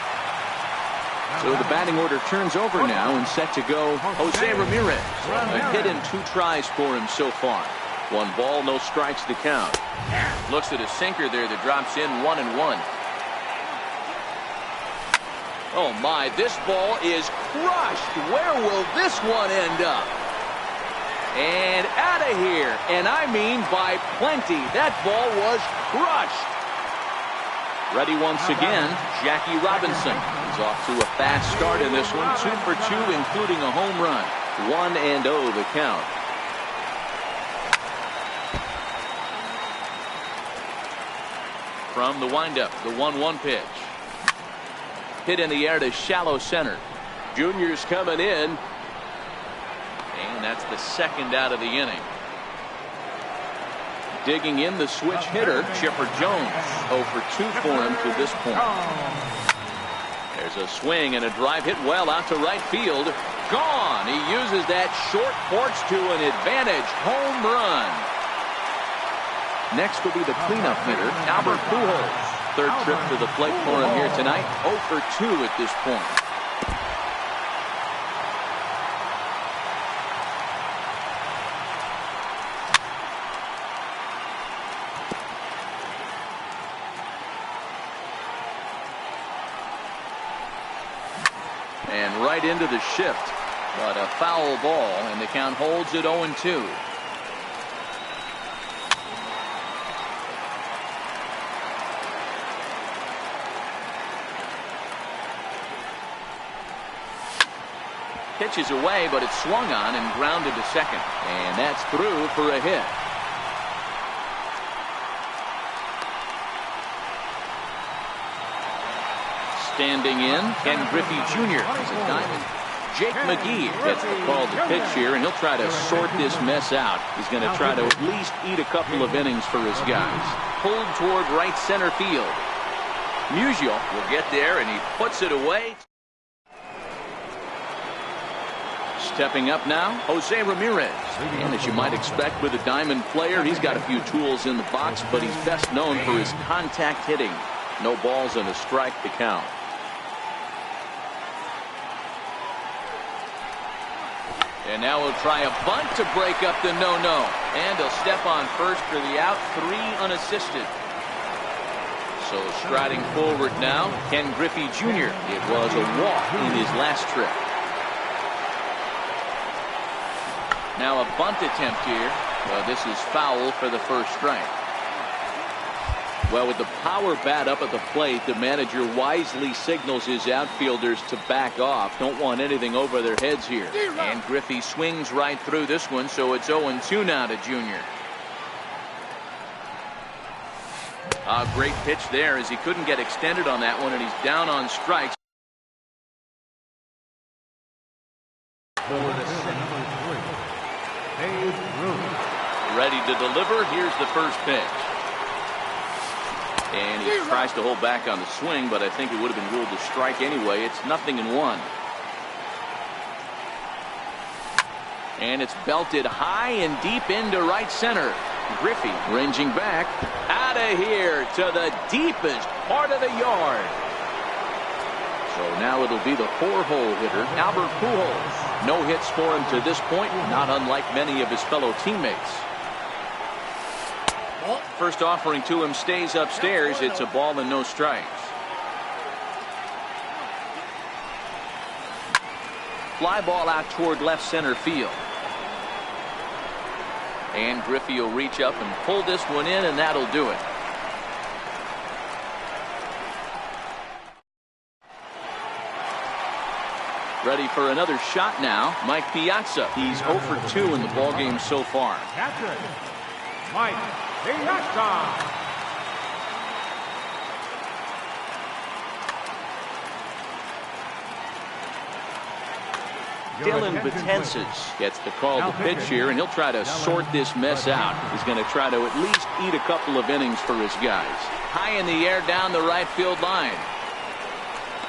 So the batting order turns over now and set to go Jose Ramirez. A hit in 2 tries for him so far. 1 ball, no strikes to count. Looks at a sinker there that drops in 1-1. Oh my, this ball is crushed. Where will this one end up? And out of here. And I mean by plenty. That ball was crushed. Ready once again, Jackie Robinson. He's off to a fast start in this one. 2 for 2, including a home run. 1-0 the count. From the windup, the 1-1 pitch. Hit in the air to shallow center. Junior's coming in. And that's the second out of the inning. Digging in the switch hitter, Chipper Jones. 0 for 2 for him to this point. There's a swing and a drive hit well out to right field. Gone. He uses that short porch to an advantage. Home run. Next will be the cleanup hitter, Albert Pujols. 3rd trip to the plate for him here tonight. 0 for 2 at this point. And right into the shift. But a foul ball, and the count holds at 0-2. Pitches away, but it's swung on and grounded to second. And that's through for a hit. Standing in, Ken Griffey Jr. is a diamond. Jake McGee gets the call to pitch here, and he'll try to sort this mess out. He's going to try to at least eat a couple of innings for his guys. Pulled toward right center field. Musial will get there, and he puts it away. Stepping up now, Jose Ramirez. And as you might expect with a diamond player, he's got a few tools in the box, but he's best known for his contact hitting. No balls and a strike to count. And now he'll try a bunt to break up the no-no. And he'll step on first for the out, 3 unassisted. So striding forward now, Ken Griffey Jr. It was a walk in his last trip. Now a bunt attempt here. Well, this is foul for the first strike. Well, with the power bat up at the plate, the manager wisely signals his outfielders to back off. Don't want anything over their heads here. And Griffey swings right through this one, so it's 0-2 now to Junior. A great pitch there as he couldn't get extended on that one, and he's down on strikes. Ready to deliver. Here's the first pitch. And he tries to hold back on the swing, but I think it would have been ruled a strike anyway. It's 0-1. And it's belted high and deep into right center. Griffey ranging back. Out of here to the deepest part of the yard. So now it'll be the 4-hole hitter, Albert Pujols. No hits for him to this point, not unlike many of his fellow teammates. First offering to him stays upstairs. It's a ball and no strikes. Fly ball out toward left center field. And Griffey will reach up and pull this one in, and that'll do it. Ready for another shot now, Mike Piazza. He's 0 for 2 in the ballgame so far. Captain, Mike Piazza. Dylan Betances gets the call to pitch here, and he'll try to sort this mess out. He's going to try to at least eat a couple of innings for his guys. High in the air down the right field line.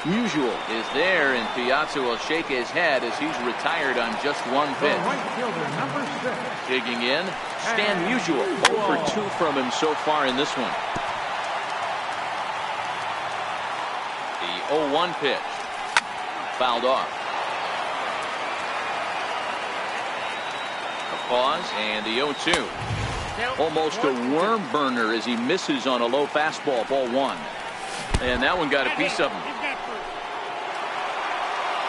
Musial is there, and Piazza will shake his head as he's retired on just one pitch. Digging in, Stan Musial, 0 for 2 from him so far in this one. The 0-1 pitch. Fouled off. A pause, and the 0-2. Almost a worm burner as he misses on a low fastball, ball one. And that one got a piece of him.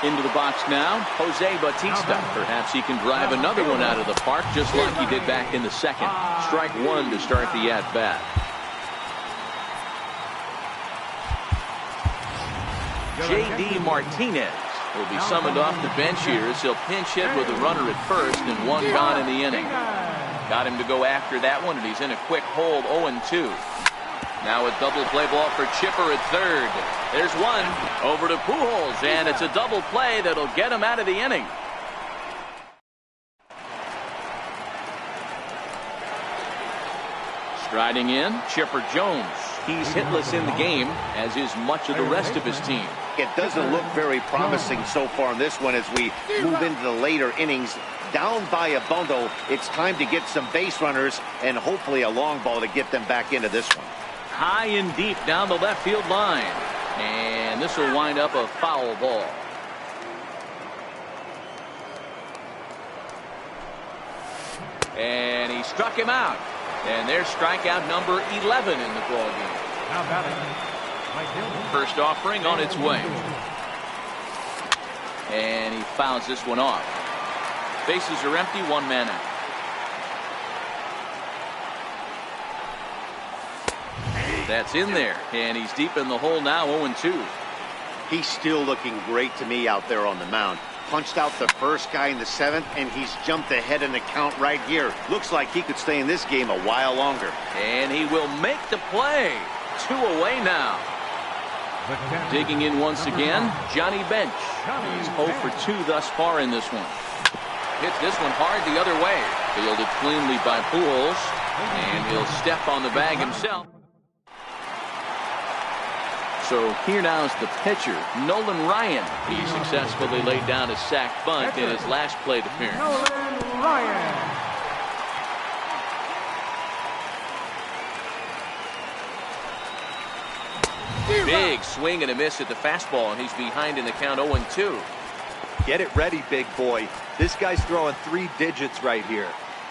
Into the box now, Jose Bautista. Perhaps he can drive another one out of the park just like he did back in the second. Strike one to start the at-bat. J.D. Martinez will be summoned off the bench here as he'll pinch hit with a runner at first and one gone in the inning. Got him to go after that one, and he's in a quick hold, 0-2. Now a double play ball for Chipper at third. There's one over to Pujols, and it's a double play that'll get him out of the inning. Striding in, Chipper Jones. He's hitless in the game, as is much of the rest of his team. It doesn't look very promising so far in this one as we move into the later innings. Down by a bundle, it's time to get some base runners and hopefully a long ball to get them back into this one. High and deep down the left field line. And this will wind up a foul ball. And he struck him out. And there's strikeout number 11 in the ball game. First offering on its way. And he fouls this one off. Bases are empty, one man out. That's in there, and he's deep in the hole now, 0-2. He's still looking great to me out there on the mound. Punched out the first guy in the seventh, and he's jumped ahead in the count right here. Looks like he could stay in this game a while longer. And he will make the play. 2 away now. Digging in once again, Johnny Bench. He's 0 for 2 thus far in this one. Hit this one hard the other way. Fielded cleanly by Pujols, and he'll step on the bag himself. So here now is the pitcher, Nolan Ryan. He successfully laid down a sac bunt in his last plate appearance. Nolan Ryan. Big swing and a miss at the fastball, and he's behind in the count, 0-2. Get it ready, big boy. This guy's throwing 3 digits right here.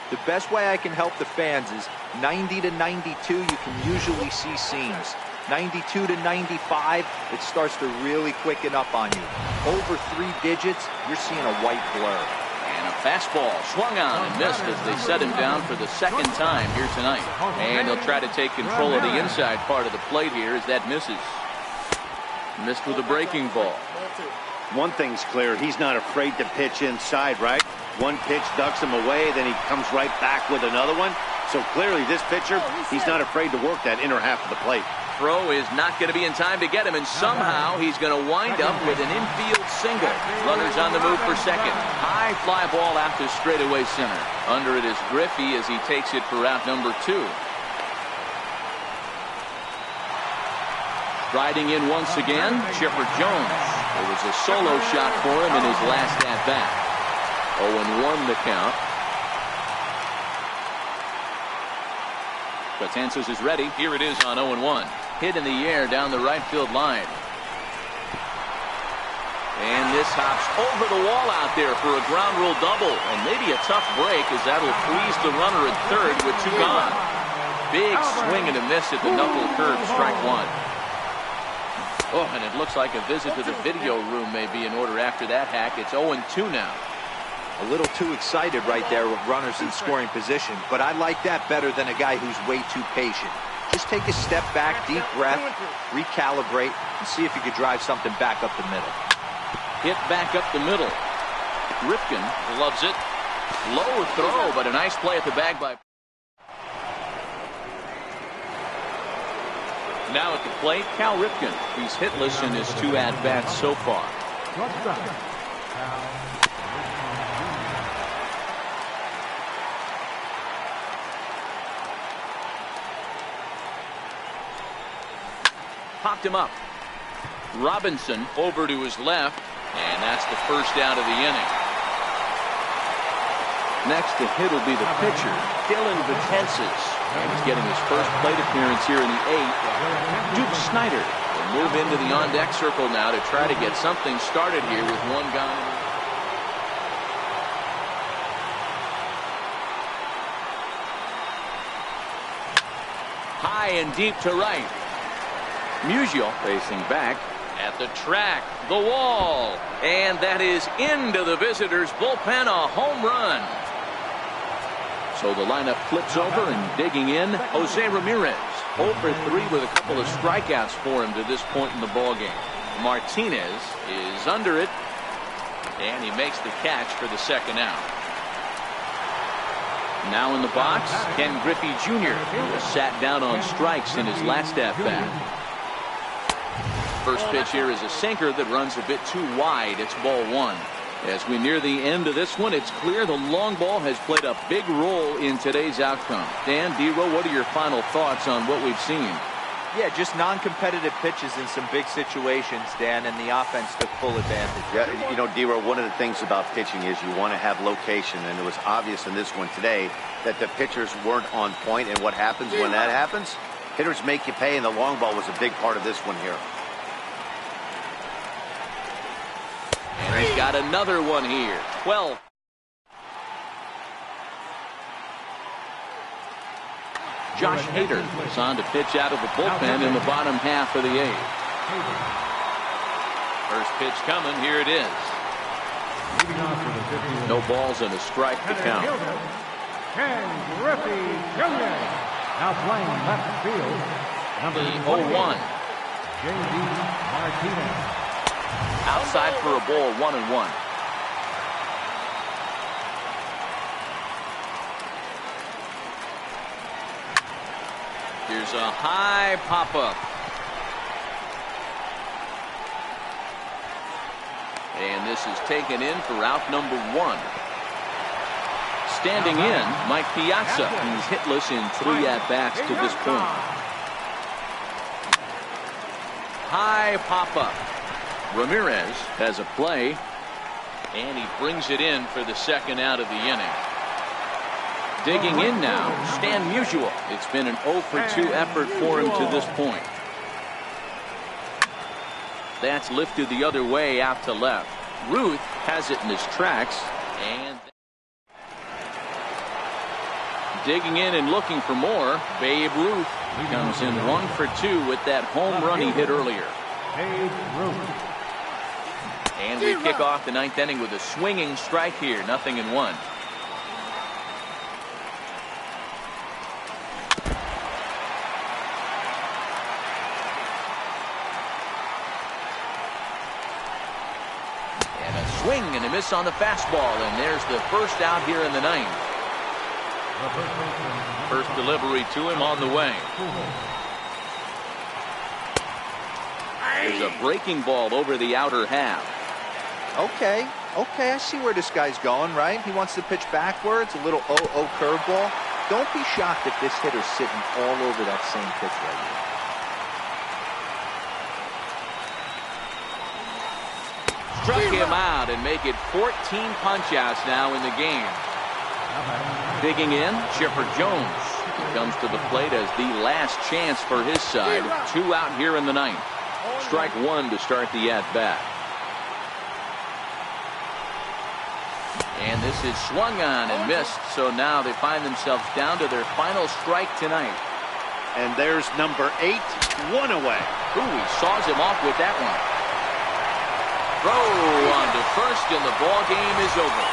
The best way I can help the fans is 90 to 92, you can usually see seams. 92 to 95, it starts to really quicken up on you. Over 3 digits, you're seeing a white blur. And a fastball swung on and missed as they set him down for the second time here tonight. And he'll try to take control of the inside part of the plate here as that misses. Missed with a breaking ball. One thing's clear, he's not afraid to pitch inside, right? One pitch ducks him away, then he comes right back with another one. So clearly this pitcher, he's not afraid to work that inner half of the plate. Throw is not going to be in time to get him, and somehow he's going to wind up with an infield single. Runners on the move for second. High fly ball out to straightaway center. Under it is Griffey as he takes it for out number 2. Riding in once again, Chipper Jones. It was a solo shot for him in his last at-bat. 0-1 the count. Betances is ready. Here it is on 0-1. Hit in the air down the right field line. And this hops over the wall out there for a ground rule double. And maybe a tough break as that'll freeze the runner at third with 2 gone. Big swing and a miss at the knuckle curve, strike 1. Oh, and it looks like a visit to the video room may be in order after that hack. It's 0-2 now. A little too excited right there with runners in scoring position, but I like that better than a guy who's way too patient. Just take a step back, deep breath, recalibrate, and see if you could drive something back up the middle. Hit back up the middle. Ripken loves it. Low throw, but a nice play at the bag by. Now at the plate, Cal Ripken. He's hitless in his 2 at-bats so far. Popped him up. Robinson over to his left, and that's the first out of the inning. Next to hit will be the pitcher, Dylan Betances. And he's getting his first plate appearance here in the 8th. Duke Snyder will move into the on-deck circle now to try to get something started here with 1 gone. High and deep to right. Musial facing back at the track, the wall, and that is into the visitors' bullpen, a home run. So the lineup flips over and digging in, Jose Ramirez. 0 for 3 with a couple of strikeouts for him to this point in the ballgame. Martinez is under it, and he makes the catch for the second out. Now in the box, Ken Griffey Jr., who was sat down on strikes in his last at-bat. First pitch here is a sinker that runs a bit too wide. It's ball 1. As we near the end of this one, it's clear the long ball has played a big role in today's outcome. Dan, D-Row, what are your final thoughts on what we've seen? Yeah, just non-competitive pitches in some big situations, Dan, and the offense took full advantage. Yeah, you know, D-Row, one of the things about pitching is you want to have location, and it was obvious in this one today that the pitchers weren't on point, and what happens when that happens? Hitters make you pay, and the long ball was a big part of this one here. And he's got another one here. 12. Josh Hader is on to pitch out of the bullpen in the bottom half of the 8th. First pitch coming. Here it is. No balls and a strike to count. Ken Griffey Jr. Now playing left field. Number 0-1. J.D. Martinez. Outside for a ball, 1-1. Here's a high pop-up. And this is taken in for out number 1. Standing in, Mike Piazza, who's hitless in 3 at-bats to this point. High pop-up. Ramirez has a play, and he brings it in for the second out of the inning. Digging in now, Stan Musial. It's been an 0 for 2 effort for him to this point. That's lifted the other way out to left. Ruth has it in his tracks, and digging in and looking for more. Babe Ruth comes in 1 for 2 with that home run he hit earlier. Babe Ruth. And we kick off the 9th inning with a swinging strike here. 0-1. And a swing and a miss on the fastball. And there's the first out here in the 9th. First delivery to him on the way. There's a breaking ball over the outer half. Okay, I see where this guy's going, right? He wants to pitch backwards, a little 0-0 curveball. Don't be shocked if this hitter's sitting all over that same pitch right here. Struck him out and make it 14 punch-outs now in the game. Digging in, Chipper Jones. He comes to the plate as the last chance for his side. 2 out here in the 9th. Strike 1 to start the at-bat. And this is swung on and missed, so now they find themselves down to their final strike tonight. And there's number 8, 1 away. Ooh, he saws him off with that one. Throw on to first, and the ball game is over.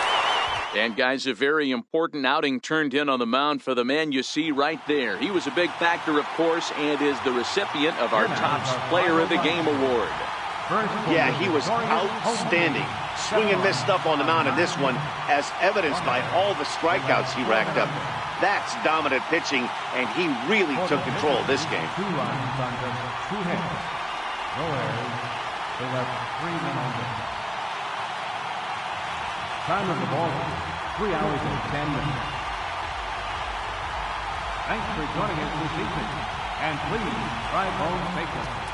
And guys, a very important outing turned in on the mound for the man you see right there. He was a big factor, of course, and is the recipient of our Topps Player of the Game award. Yeah, he was outstanding. Swing and miss stuff on the mound in this one, as evidenced by all the strikeouts he racked up. That's dominant pitching, and he really took control of this game. 2 runs on just 2 hits. No errors. They left 3 men on base. Time of the ball, 3 hours and 10 minutes. Thanks for joining us this evening, and please drive home safely.